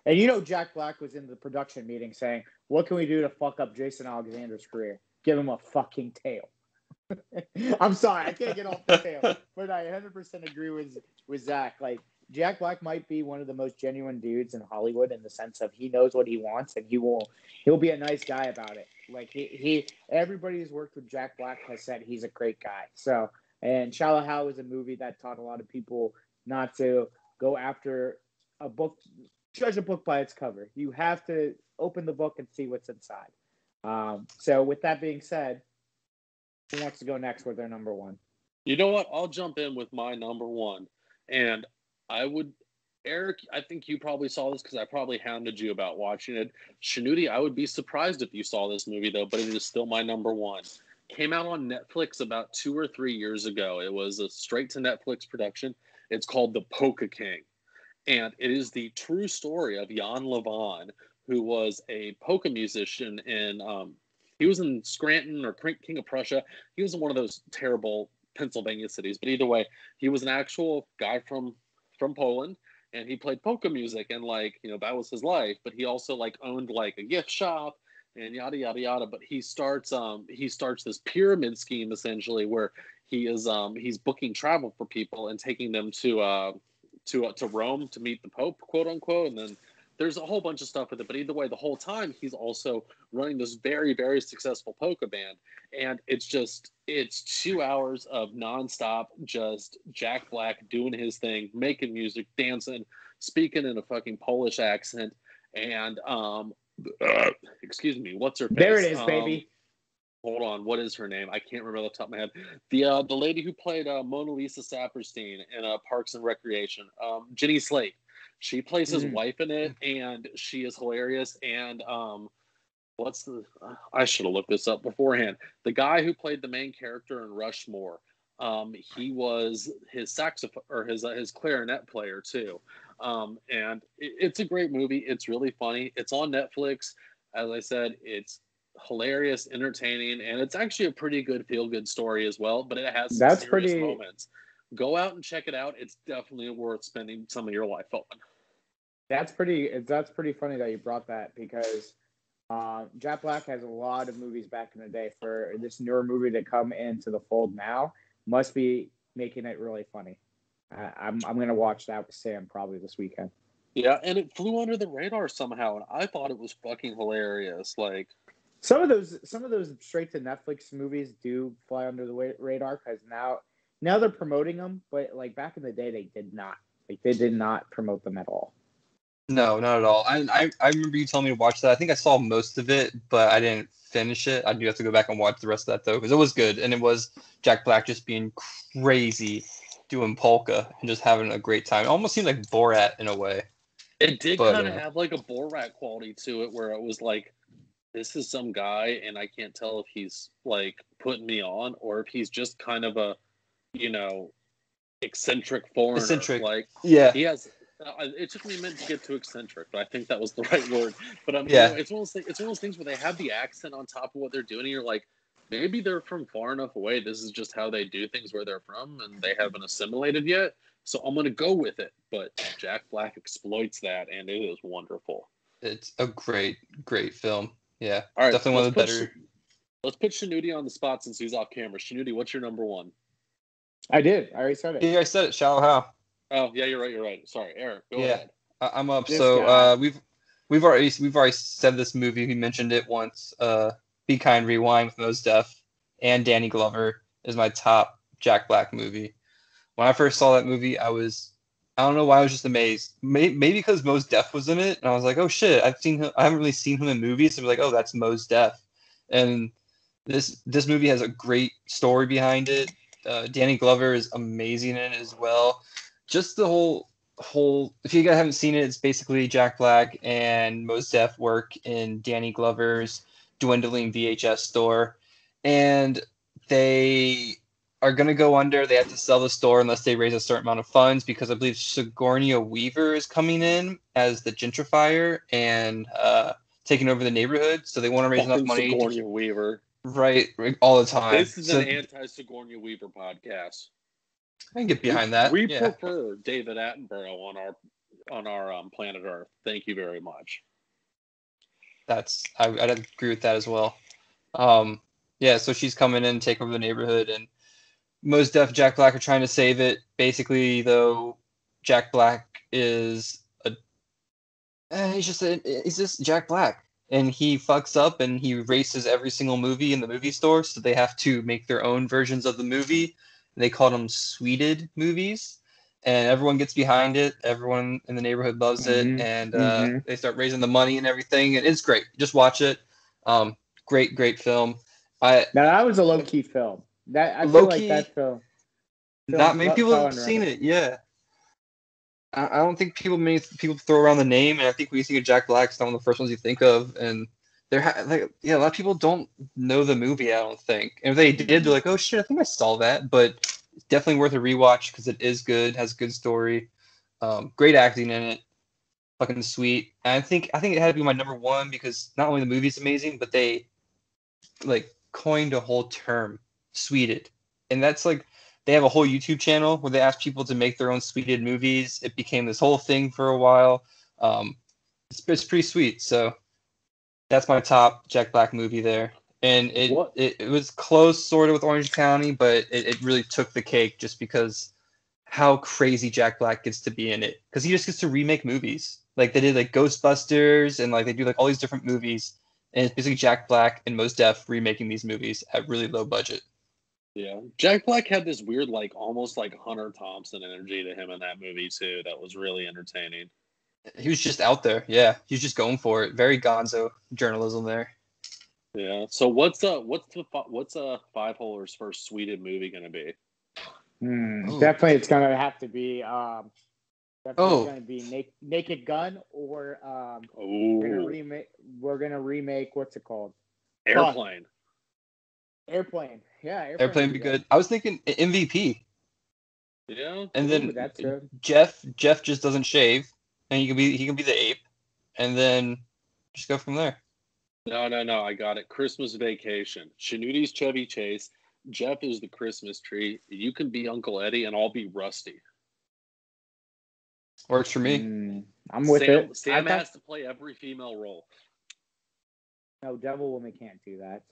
And Jack Black was in the production meeting saying, what can we do to fuck up Jason Alexander's career? Give him a fucking tail. I'm sorry, I can't get off the tail. But I 100% agree with Zach. Like, Jack Black might be one of the most genuine dudes in Hollywood in the sense of he knows what he wants and he'll be a nice guy about it. Like everybody who's worked with Jack Black has said he's a great guy. So, and Shallow Hal is a movie that taught a lot of people not to go after a book, judge a book by its cover. You have to open the book and see what's inside. So with that being said, who wants to go next with their number one? You know what? I'll jump in with my number one. And Eric, I think you probably saw this because I probably hounded you about watching it. Shanuti, I would be surprised if you saw this movie, though, but it is still my number one. Came out on Netflix about 2 or 3 years ago. It was a straight-to-Netflix production. It's called The Polka King. And it is the true story of Jan Levon, who was a polka musician he was in Scranton or King of Prussia. He was in one of those terrible Pennsylvania cities. But either way, he was an actual guy from Poland, and he played polka music, and that was his life. But he also owned a gift shop and yada yada yada. But he starts this pyramid scheme essentially where he's booking travel for people and taking them to Rome to meet the Pope, quote unquote, and then there's a whole bunch of stuff with it. But either way, the whole time he's also running this very, very successful polka band. And it's 2 hours of nonstop, just Jack Black doing his thing, making music, dancing, speaking in a fucking Polish accent. And, excuse me, what's her face? There it is, baby. Hold on, what is her name? I can't remember off the top of my head. The lady who played Mona Lisa Saperstein in Parks and Recreation, Jenny Slate. She plays his wife in it, and she is hilarious. And I should have looked this up beforehand. The guy who played the main character in Rushmore, he was his saxophone or his clarinet player too. And it's a great movie. It's really funny. It's on Netflix. As I said, it's hilarious, entertaining, and it's actually a pretty good feel-good story as well. But it has some serious moments. Go out and check it out. It's definitely worth spending some of your life on. That's pretty funny that you brought that because Jack Black has a lot of movies back in the day. For this newer movie to come into the fold now, must be making it really funny. I'm gonna watch that with Sam probably this weekend. Yeah, and it flew under the radar somehow, and I thought it was fucking hilarious. Some of those straight to Netflix movies do fly under the radar because now they're promoting them, but back in the day they did not. They did not promote them at all. No, not at all. I remember you telling me to watch that. I think I saw most of it, but I didn't finish it. I do have to go back and watch the rest of that though, because it was good, and it was Jack Black just being crazy, doing polka and just having a great time. It almost seemed like Borat in a way. It did kind of have a Borat quality to it, where it was this is some guy, and I can't tell if he's putting me on or if he's just kind of a, eccentric foreigner. Eccentric. Yeah. He has. It took me a minute to get to eccentric, but I think that was the right word. But it's one of those things where they have the accent on top of what they're doing, and you're like, maybe they're from far enough away. This is just how they do things where they're from, and they haven't assimilated yet. So I'm gonna go with it. But Jack Black exploits that, and it is wonderful. It's a great, great film. Yeah, all right, definitely one of the better. Let's put Shanuti on the spot since he's off camera. Shanuti, what's your number one? I did. I already said it. Yeah, I said it. Shallow Hal. Oh yeah, you're right. Sorry, Eric. Go ahead. I'm up. So we've already said this movie. We mentioned it once. Be Kind, Rewind with Mos Def and Danny Glover is my top Jack Black movie. When I first saw that movie, I don't know why I was just amazed. Maybe because Mos Def was in it, and I was like, oh shit, I haven't really seen him in movies, so I was like, oh, that's Mos Def. And this movie has a great story behind it. Danny Glover is amazing in it as well. Just the whole if you guys haven't seen it, it's basically Jack Black and Mos Def work in Danny Glover's dwindling VHS store, and they are going to go under. They have to sell the store unless they raise a certain amount of funds, because I believe Sigourney Weaver is coming in as the gentrifier and taking over the neighborhood. So they want to raise enough money. Sigourney Weaver. Right, all the time. This is an anti-Sigourney Weaver podcast. I can get behind that. We prefer David Attenborough on our planet Earth. Thank you very much. I'd agree with that as well. So she's coming in, take over the neighborhood, and Mos Def, Jack Black are trying to save it. Basically, though, Jack Black is he's just Jack Black, and he fucks up and he races every single movie in the movie store, so they have to make their own versions of the movie. They call them sweeted movies, and everyone gets behind it. Everyone in the neighborhood loves it, and they start raising the money and everything, and it's great. Just watch it. Great film. Now that was a low key film. I feel like that film. Not many people have seen it. Yeah, I don't think people throw around the name, and I think when you think of Jack Black, it's not one of the first ones you think of, and a lot of people don't know the movie, I don't think. And if they did, they're like, oh shit, I think I saw that. But it's definitely worth a rewatch because it is good, has a good story, great acting in it, fucking sweet. And I think it had to be my number one because not only the movie's amazing, but they coined a whole term, sweeted. And that's they have a whole YouTube channel where they ask people to make their own sweeted movies. It became this whole thing for a while. It's pretty sweet. So that's my top Jack Black movie there. And it was close sort of with Orange County, but it really took the cake just because how crazy Jack Black gets to be in it. Because he just gets to remake movies. They did Ghostbusters and they do all these different movies. And it's basically Jack Black and Mos Def remaking these movies at really low budget. Yeah. Jack Black had this weird, almost Hunter Thompson energy to him in that movie too. That was really entertaining. He was just out there. Yeah, he was just going for it. Very gonzo journalism there. Yeah. So what's Five Holers' first sweeted movie gonna be? Definitely, it's gonna have to be. Going to be Naked Gun, or we're gonna remake. What's it called? Airplane. Airplane. Yeah, Airplane would be good. I was thinking MVP. Yeah. And then that's good. Jeff just doesn't shave, and he can be the ape, and then just go from there. No, I got it. Christmas Vacation. Shanuti's Chevy Chase. Jeff is the Christmas tree. You can be Uncle Eddie, and I'll be Rusty. Works for me. I'm with it. Sam has to play every female role. No, Devil Woman can't do that.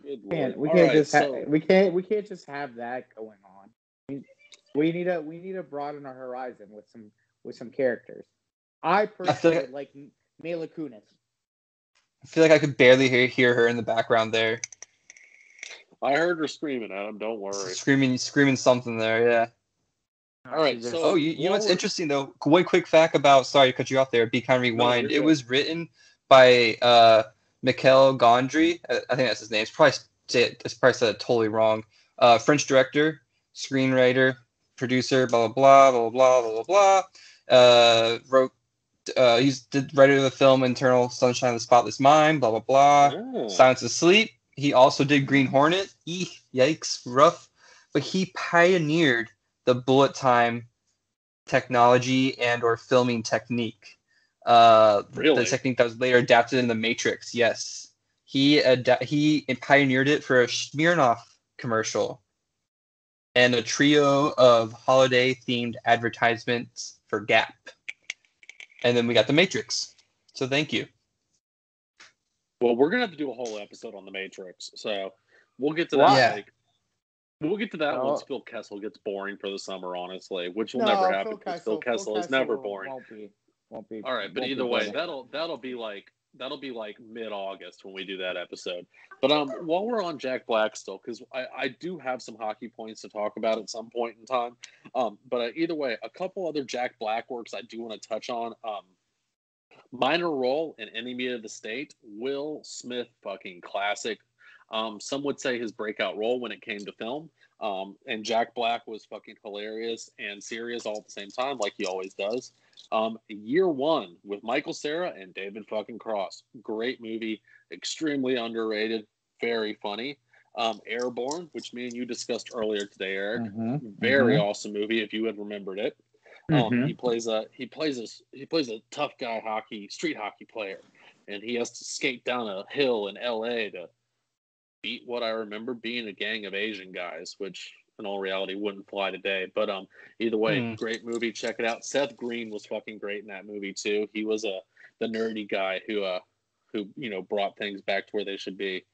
Good Lord. We can't just have that going on. We need to broaden our horizon with some characters. I personally like Mila Kunis. I feel like I could barely hear her in the background there. I heard her screaming at him. Don't worry. Screaming something there. Yeah. All right. So, you know what's interesting though? One quick fact about. Sorry to cut you off there. Be Kind Rewind. It was written by Michael Gondry. I think that's his name. It's probably said it totally wrong. French director, screenwriter, producer. Blah blah blah blah blah blah blah. Wrote. He's the writer of the film Eternal Sunshine of the Spotless Mind. Blah blah blah. Oh. Silence of Sleep. He also did Green Hornet. Yikes, rough. But he pioneered the bullet time technology and or filming technique. Really? The technique that was later adapted in The Matrix. Yes. He pioneered it for a Smirnoff commercial and a trio of holiday-themed advertisements for Gap. And then we got The Matrix. So thank you. Well, we're gonna have to do a whole episode on The Matrix, so we'll get to that. We'll get to that once Phil Kessel gets boring for the summer, honestly, which will never happen because Phil Kessel is never boring. Won't be. All right, but either way, that'll be that'll be like mid-August when we do that episode. But while we're on Jack Black still, because I do have some hockey points to talk about at some point in time. But either way, a couple other Jack Black works I do want to touch on. Minor role in Enemy of the State, Will Smith, fucking classic. Some would say his breakout role when it came to film. And Jack Black was fucking hilarious and serious all at the same time, like he always does. Year One with Michael Cera and David fucking Cross. Great movie, extremely underrated, very funny. Airborne, which me and you discussed earlier today, Eric. Very awesome movie if you had remembered it. He plays a tough guy street hockey player, and he has to skate down a hill in LA to beat what I remember being a gang of Asian guys, which in all reality wouldn't fly today. But either way, great movie. Check it out. Seth Green was fucking great in that movie too. He was the nerdy guy who brought things back to where they should be.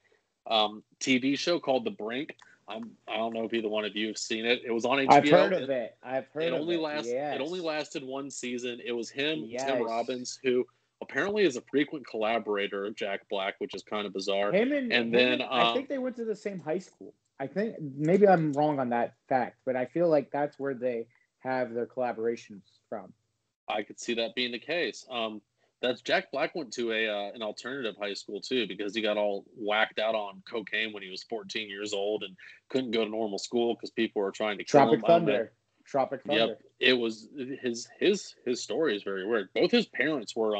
TV show called The Brink. I don't know if either one of you have seen it. It was on HBO. I've heard of it. It only lasted one season. It was him, Tim Robbins, who apparently is a frequent collaborator of Jack Black, which is kind of bizarre. I think they went to the same high school. I think maybe I'm wrong on that fact, but I feel like that's where they have their collaborations from. I could see that being the case. That's Jack Black went to an alternative high school too, because he got all whacked out on cocaine when he was 14 years old and couldn't go to normal school because people were trying to kill him. Tropic Thunder. Yep, it was his story is very weird. Both his parents were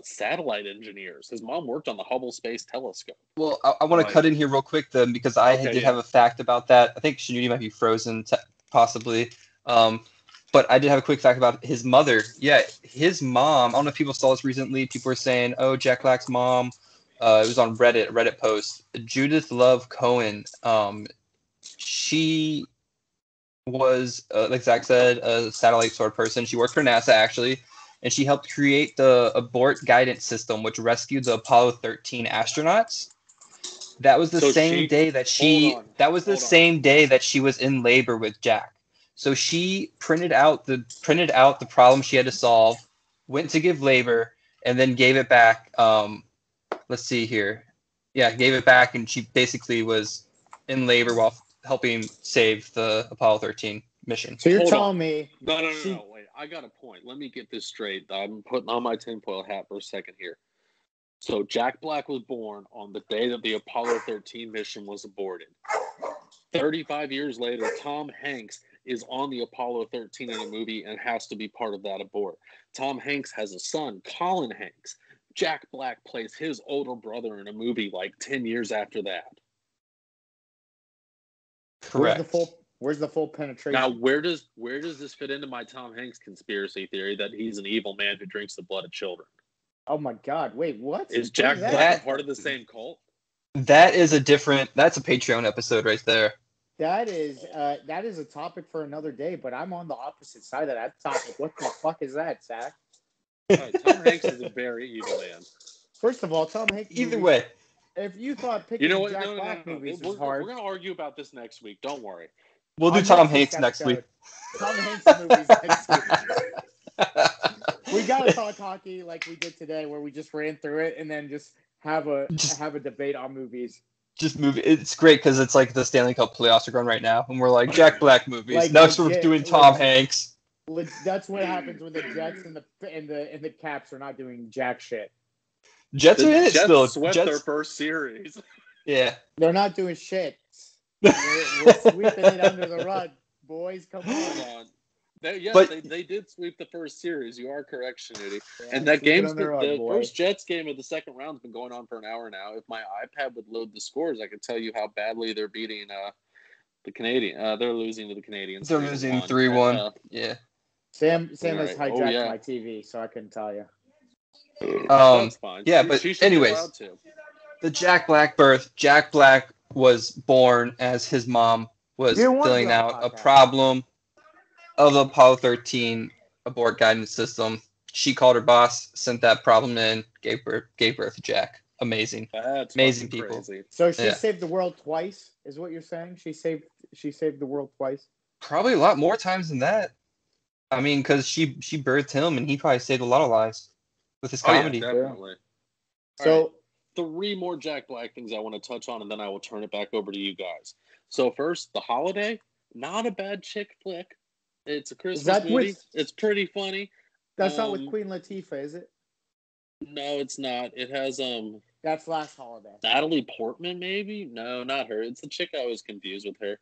satellite engineers. His mom worked on the Hubble Space Telescope. Well, I want to cut in here real quick then, because I did have a fact about that. I think Shanuti might be frozen, possibly. But I did have a quick fact about his mother. Yeah, his mom, I don't know if people saw this recently. People were saying, oh, Jack Black's mom. It was on Reddit post. Judith Love Cohen. She was, like Zach said, a satellite sort of person. She worked for NASA, actually. And she helped create the abort guidance system, which rescued the Apollo 13 astronauts. That was the same day that same day that she was in labor with Jack. So she printed out the problem she had to solve, went to give labor, and then gave it back. Let's see here. Yeah, gave it back, and she basically was in labor while helping save the Apollo 13 mission. So you're telling me... No, wait. I got a point. Let me get this straight. I'm putting on my tinfoil hat for a second here. So Jack Black was born on the day that the Apollo 13 mission was aborted. 35 years later, Tom Hanks is on the Apollo 13 in a movie and has to be part of that abort. Tom Hanks has a son, Colin Hanks. Jack Black plays his older brother in a movie like 10 years after that. Correct. Where's the full penetration? Now, where does this fit into my Tom Hanks conspiracy theory that he's an evil man who drinks the blood of children? Oh my God! Wait, what? Is Jack Black part of the same cult? That's a Patreon episode right there. That is a topic for another day, but I'm on the opposite side of that topic. What the fuck is that, Zach? Right, Tom Hanks is a very evil man. First of all, Tom Hanks. Either way, if you thought picking Jack Black movies was hard, we're gonna argue about this next week. Don't worry. We'll do Tom Hanks next week. Tom Hanks movies next week. We gotta talk hockey like we did today, where we just ran through it and then just have a debate on movies. Just movie. It's great because it's like the Stanley Cup playoffs are going right now, and we're like Jack Black movies. Like, next we're doing Tom Hanks. That's what happens when the Jets and the Caps are not doing jack shit. Jets are in it still. Swept their first series. Yeah, they're not doing shit. We're sweeping it under the rug, boys. Come on. They did sweep the first series. You are correct, Shanuti. Yeah, and that game's the first Jets game of the second round's been going on for an hour now. If my iPad would load the scores, I could tell you how badly they're beating the Canadian. They're losing to the Canadians. They're losing 3-1. Yeah. Sam has hijacked my TV, so I couldn't tell you. That's fine. Yeah, but anyways, the Jack Black birth. Jack Black was born as his mom was filling out a problem of the Apollo 13 abort guidance system. She called her boss, sent that problem in, gave birth to Jack. Amazing. That's amazing people. Crazy. So she saved the world twice, is what you're saying? She saved the world twice? Probably a lot more times than that. I mean, because she birthed him, and he probably saved a lot of lives. with his comedy. Yeah, definitely. So, right. 3 more Jack Black things I want to touch on, and then I will turn it back over to you guys. So first, The Holiday, not a bad chick flick. It's a Christmas movie. It's pretty funny. That's not with Queen Latifah, is it? No, it's not. It has That's Last Holiday. Natalie Portman, maybe? No, not her. It's the chick I was confused with her.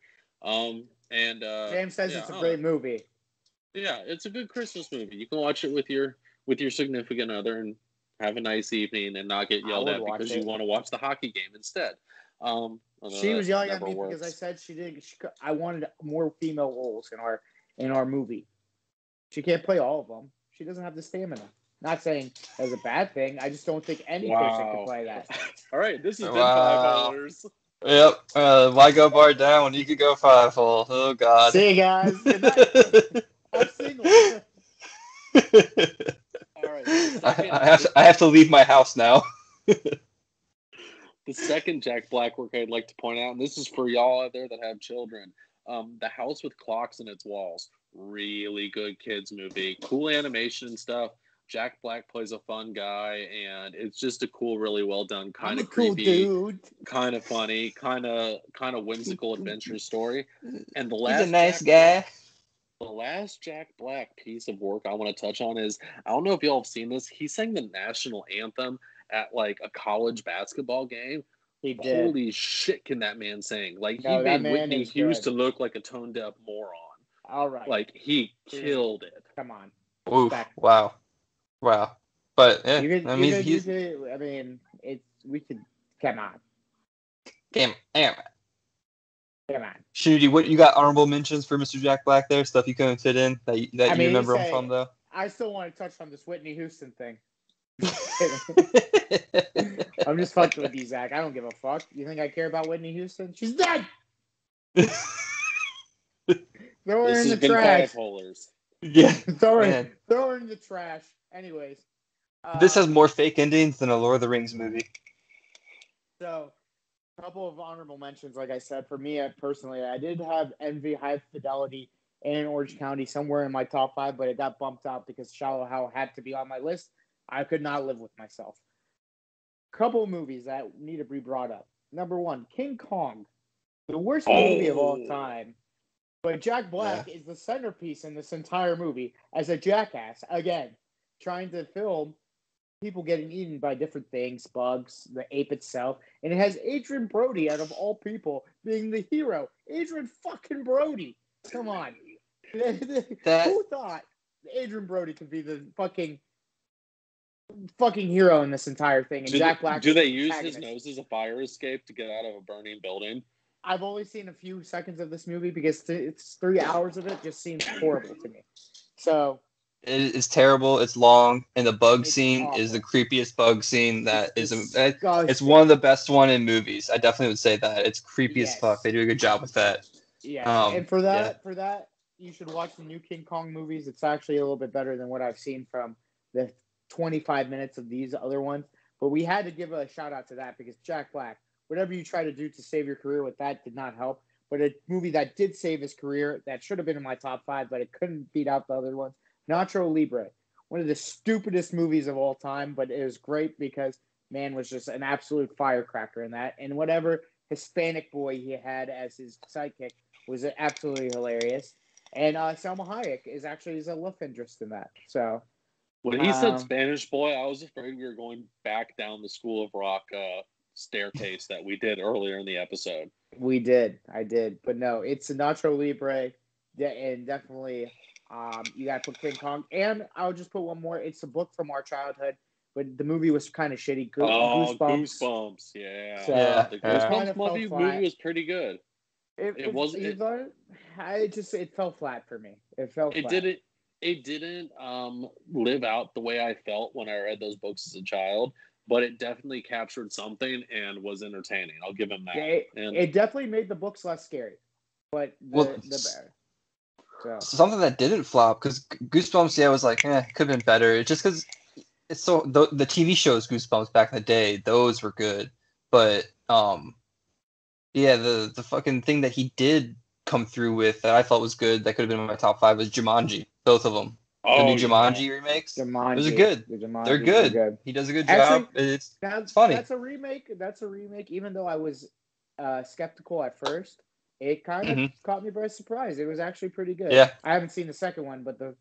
And James says it's a great movie. Yeah, it's a good Christmas movie. You can watch it with your significant other and have a nice evening and not get yelled at because you want to watch the hockey game instead. She was yelling at me because I said I wanted more female roles in our movie. She can't play all of them. She doesn't have the stamina. Not saying that's a bad thing. I just don't think any person could play that. All right, this has been 5 Holers. Yep. Why go bar down when you could go 5 hole? Oh God. See you guys. Good night. I'm single. All right. I have to leave my house now. The second Jack Black work I'd like to point out, and this is for y'all out there that have children, The House with Clocks in Its Walls. Really good kids movie. Cool animation and stuff. Jack Black plays a fun guy, and it's just a cool, really well done, kind of creepy, cool dude. Kind of funny, kind of whimsical adventure story. And he's a nice guy. The last Jack Black piece of work I want to touch on is, I don't know if y'all have seen this. He sang the national anthem at like a college basketball game. He did. Holy shit, can that man sing? Like, he made Whitney Houston look like a toned up moron. All right. Like, he killed it. Come on. Oof, wow. But yeah, we could come on. Damn. Come on. Shooty, what you got honorable mentions for Mr. Jack Black there? Stuff you couldn't fit in that you remember him from though? I still want to touch on this Whitney Houston thing. I'm just fucking with you, Zach. I don't give a fuck. You think I care about Whitney Houston? She's dead. Throw her in the trash. Yeah. Throw her in the trash. Anyways. This has more fake endings than a Lord of the Rings movie. So, a couple of honorable mentions, like I said. For me, personally, I did have Envy, High Fidelity, and Orange County somewhere in my top 5, but it got bumped out because Shallow Hal had to be on my list. I could not live with myself. Couple of movies that need to be brought up. Number 1, King Kong. The worst movie of all time. But Jack Black is the centerpiece in this entire movie as a jackass, again, trying to film people getting eaten by different things, bugs, the ape itself. And it has Adrian Brody, out of all people, being the hero. Adrian fucking Brody. Come on. Who thought Adrian Brody could be the fucking hero in this entire thing? And Jack Black. Do they use his nose as a fire escape to get out of a burning building? I've only seen a few seconds of this movie because it's 3 hours of it just seems horrible to me. So it's terrible. It's long, and the bug scene is the creepiest bug scene that is. It's one of the best one in movies. I definitely would say that it's creepy as fuck. They do a good job with that. Yeah, and for that, you should watch the new King Kong movies. It's actually a little bit better than what I've seen from the 25 minutes of these other ones. But we had to give a shout out to that because Jack Black, whatever you try to do to save your career with that did not help. But a movie that did save his career, that should have been in my top 5, but it couldn't beat out the other ones. Nacho Libre, one of the stupidest movies of all time, but it was great because man was just an absolute firecracker in that. And whatever Hispanic boy he had as his sidekick was absolutely hilarious. And Salma Hayek is a love interest in that. So when he said Spanish boy, I was afraid we were going back down the School of Rock staircase that we did earlier in the episode. We did. I did. But no, it's a Nacho Libre, and definitely you got to put King Kong. And I'll just put one more. It's a book from our childhood, but the movie was kind of shitty. Goosebumps. Yeah. So, the Goosebumps movie was pretty good. It wasn't. It fell flat for me. It fell flat. It didn't live out the way I felt when I read those books as a child, but it definitely captured something and was entertaining. I'll give him that. It definitely made the books less scary, but something that didn't flop because Goosebumps, was like, could have been better. It's just because it's so the TV shows Goosebumps back in the day, those were good, but the fucking thing that he did come through with that I thought was good that could have been in my top 5 was Jumanji. Both of them. The new Jumanji remakes. Those are good. They're good. He does a good job. It's funny. That's a remake. Even though I was skeptical at first, it kind of caught me by surprise. It was actually pretty good. Yeah. I haven't seen the second one, but the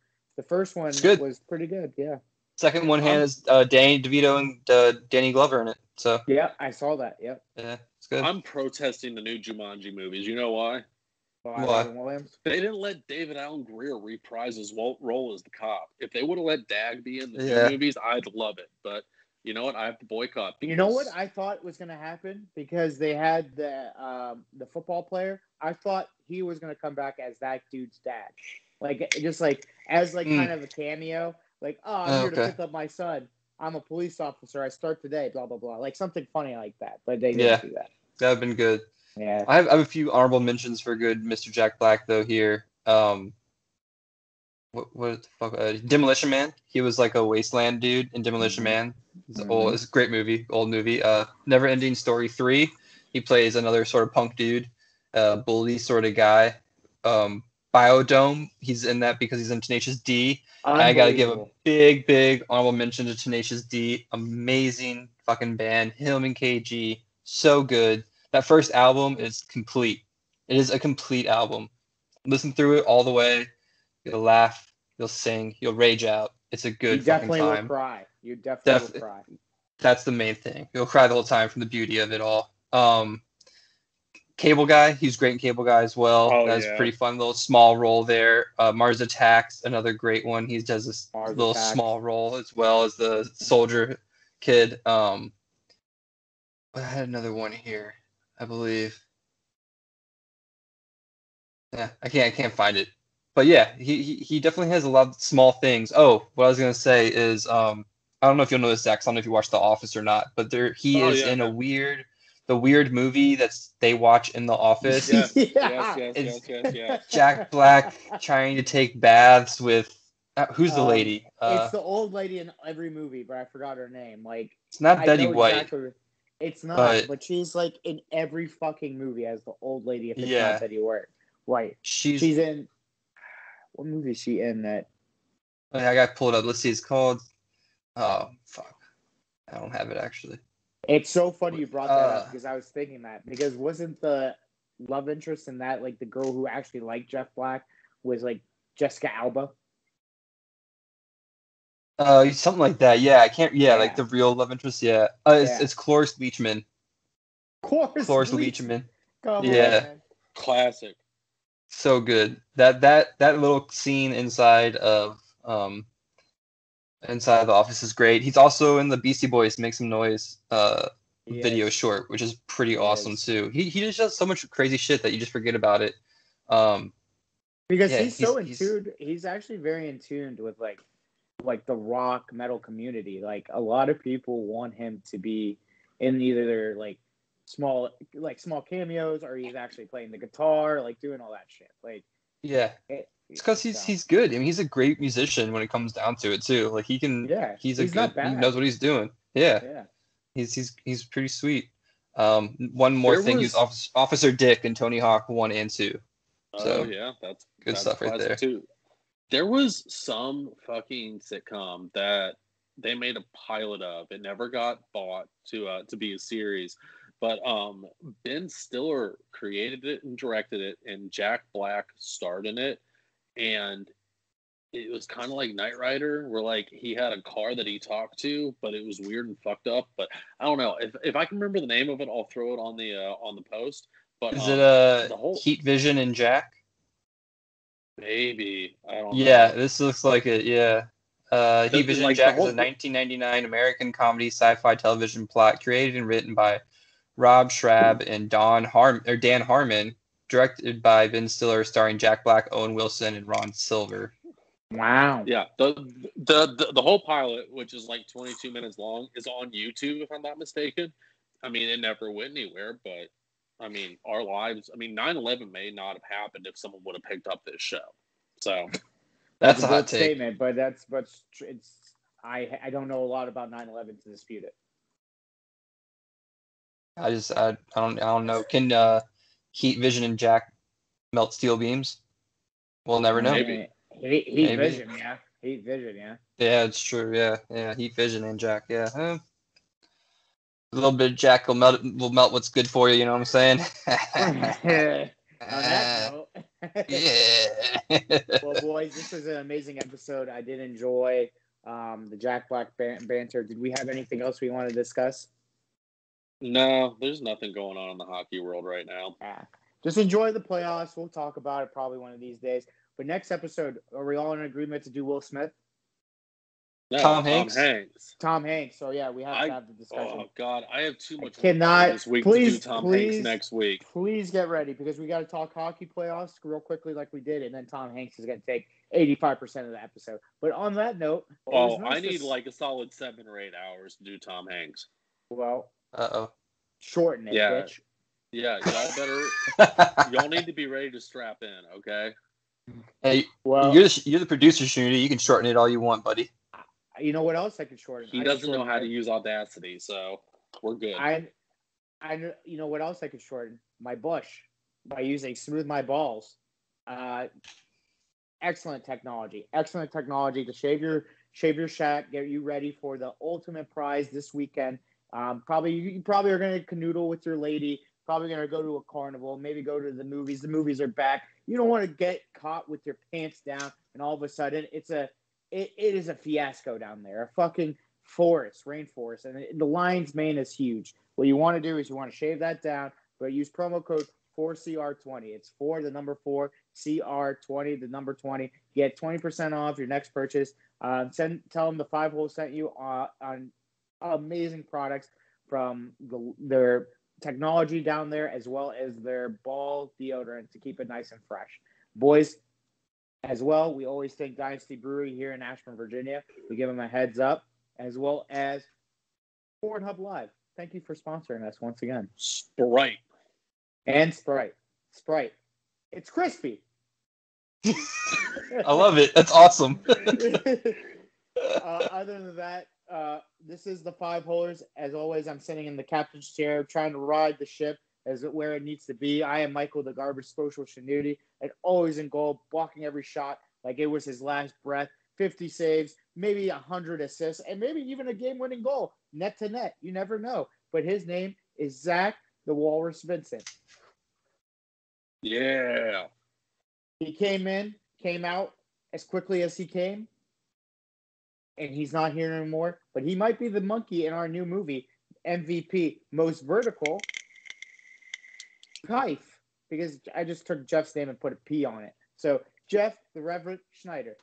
first one was pretty good. Yeah. Second one has Danny DeVito and Danny Glover in it. So yeah, I saw that. Yep. Yeah, it's good. I'm protesting the new Jumanji movies. You know why? Why? They didn't let David Allen Greer reprise his role as the cop. If they would have let Dag be in the new movies, I'd love it. But you know what? I have to boycott. You know what I thought was going to happen? Because they had the football player. I thought he was going to come back as that dude's dad. As kind of a cameo. Like, I'm here to pick up my son. I'm a police officer. I start today, blah, blah, blah. Like something funty like that. But they didn't do that. That would have been good. Yeah. I have a few honorable mentions for good Mr. Jack Black, though, here. What the fuck? Demolition Man. He was like a wasteland dude in Demolition Man. It's a great movie, old movie. Never Ending Story 3. He plays another sort of punk dude, bully sort of guy. Biodome. He's in that because he's in Tenacious D. I got to give a big honorable mention to Tenacious D. Amazing fucking band. Him and KG. So good. That first album is complete. It is a complete album. Listen through it all the way. You'll laugh. You'll sing. You'll rage out. It's a good fucking time. You definitely will cry. You definitely will cry. That's the main thing. You'll cry the whole time from the beauty of it all. Cable Guy. He's great in Cable Guy as well. That's a pretty fun little small role there. Mars Attacks. Another great one. He does this little small role as well as the soldier kid. I had another one here, I believe. Yeah, I can't find it. But yeah, he definitely has a lot of small things. Oh, what I was gonna say is I don't know if you'll know this, Zach. I don't know if you watch The Office or not, but he is in the weird movie they watch in The Office. Yes. Jack Black trying to take baths with who's the lady? It's the old lady in every movie, but I forgot her name. Like it's not Betty White. It's not, but she's like in every fucking movie as the old lady. If it's not Betty White, she's in. What movie is she in? That I got pulled up. Let's see. It's called. Oh fuck! I don't have it actually. It's so funny you brought that up because I was thinking that because wasn't the love interest in that like the girl who actually liked Jeff Black was like Jessica Alba? Something like that. Yeah, I can't. Yeah, like the real love interest. Yeah, it's Cloris Leachman. Cloris Leachman. Come on, man. Classic. So good. That little scene inside of the office is great. He's also in the Beastie Boys Make Some Noise video short, which is pretty awesome too. He just does so much crazy shit that you just forget about it. Because he's so in tune. He's actually very in tune with like the rock metal community. Like a lot of people want him to be in either their small cameos or he's actually playing the guitar, like doing all that shit. Like it's because he's good. I mean, he's a great musician when it comes down to it too. Like he can he's not bad. He knows what he's doing. Yeah. He's pretty sweet. One more thing, he's Officer Dick in Tony Hawk 1 and 2. So that's good stuff right there. Too. There was some fucking sitcom that they made a pilot of. It never got bought to be a series. But Ben Stiller created it and directed it, and Jack Black starred in it. And it was kind of like Knight Rider, where he had a car that he talked to, but it was weird and fucked up. But I don't know if I can remember the name of it, I'll throw it on the post. But is it Heat Vision and Jack? Maybe I don't know. Yeah, this looks like it. Yeah. Heat Vision and Jack is a 1999 American comedy sci-fi television plot created and written by Rob Schrab and Dan Harmon, directed by Ben Stiller, starring Jack Black, Owen Wilson, and Ron Silver. Wow. Yeah, the whole pilot, which is 22 minutes long, is on YouTube, if I'm not mistaken. I mean, it never went anywhere, but I mean, our lives. I mean, 9/11 may not have happened if someone would have picked up this show. So that's a hot hot take. Statement, but I don't know a lot about 9/11 to dispute it. I don't know. Can Heat Vision and Jack melt steel beams? We'll never know. Maybe. Heat Vision, yeah. Heat vision, yeah. Yeah, it's true. Yeah. Heat vision and Jack. Yeah. A little bit of Jack will melt what's good for you. You know what I'm saying? On that note, yeah. well, boys, this was an amazing episode. I did enjoy the Jack Black banter. Did we have anything else we want to discuss? No, there's nothing going on in the hockey world right now. Just enjoy the playoffs. We'll talk about it probably one of these days. But next episode, are we all in agreement to do Will Smith? No, Tom Hanks. Tom Hanks. So yeah, we have to have the discussion. Oh God, I have too much work this week to do Tom Hanks next week. Please get ready because we got to talk hockey playoffs real quickly like we did, and then Tom Hanks is going to take 85% of the episode. But on that note, I need like a solid 7 or 8 hours to do Tom Hanks. Well, Uh-oh. Shorten it, bitch. Yeah, y'all need to be ready to strap in, okay? Hey, well, you're the producer, Shooty. You can shorten it all you want, buddy. You know what else I could shorten? He doesn't know how to use Audacity, so we're good. You know what else I could shorten? My bush by using Smooth My Balls. Excellent technology to shave your shack, get you ready for the ultimate prize this weekend. You probably are going to canoodle with your lady. Probably going to go to a carnival. Maybe go to the movies. The movies are back. You don't want to get caught with your pants down, and all of a sudden it is a fiasco down there. A fucking rainforest, and the lion's mane is huge. What you want to do is you want to shave that down, but use promo code 4CR20. It's 4, the number 4, CR20, the number 20. Get 20% off your next purchase. Tell them the 5 Hole sent you on amazing products from their technology down there, as well as their ball deodorant to keep it nice and fresh. Boys, as well, we always thank Dynasty Brewery here in Ashburn, Virginia. We give them a heads up, as well as Ford Hub Live. Thank you for sponsoring us once again. Sprite. It's crispy. I love it. That's awesome. Other than that, this is the 5 Holers. As always, I'm sitting in the captain's chair trying to ride the ship where it needs to be. I am Michael, the garbage social Shanuti, and always in goal, blocking every shot like it was his last breath. 50 saves, maybe 100 assists, and maybe even a game-winning goal, net to net. You never know. But his name is Zach the Walrus Vincent. Yeah. He came out as quickly as he came, and he's not here anymore. But he might be the monkey in our new movie, MVP, Most Vertical. Kife, because I just took Jeff's name and put a P on it. So Jeff, the Reverend Schneider,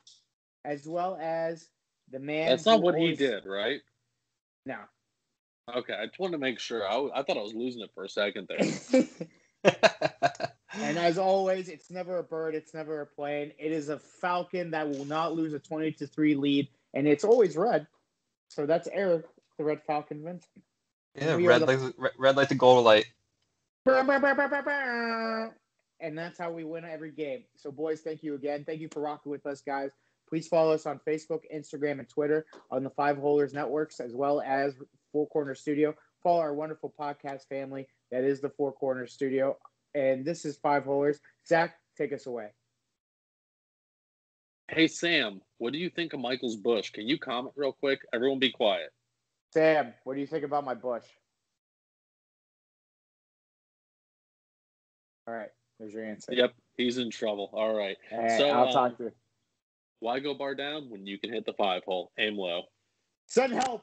as well as the man. That's not what he did, right? No. Okay, I just wanted to make sure. I thought I was losing it for a second there. And as always, it's never a bird, it's never a plane. It is a Falcon that will not lose a 20-3 lead, and it's always red. So that's Eric, the Red Falcon Vincent. Yeah, red like the gold light. And that's how we win every game. So, boys, thank you again. Thank you for rocking with us, guys. Please follow us on Facebook, Instagram, and Twitter on the 5 Holers Networks, as well as Four Corner Studio. Follow our wonderful podcast family that is the Four Corner Studio. And this is 5 Holers. Zach, take us away. Hey, Sam, what do you think of Michael's bush? Can you comment real quick? Everyone be quiet. Sam, what do you think about my bush? All right, there's your answer. Yep, he's in trouble. All right. So I'll talk to you. Why go bar down when you can hit the 5 hole? Aim low. Send help.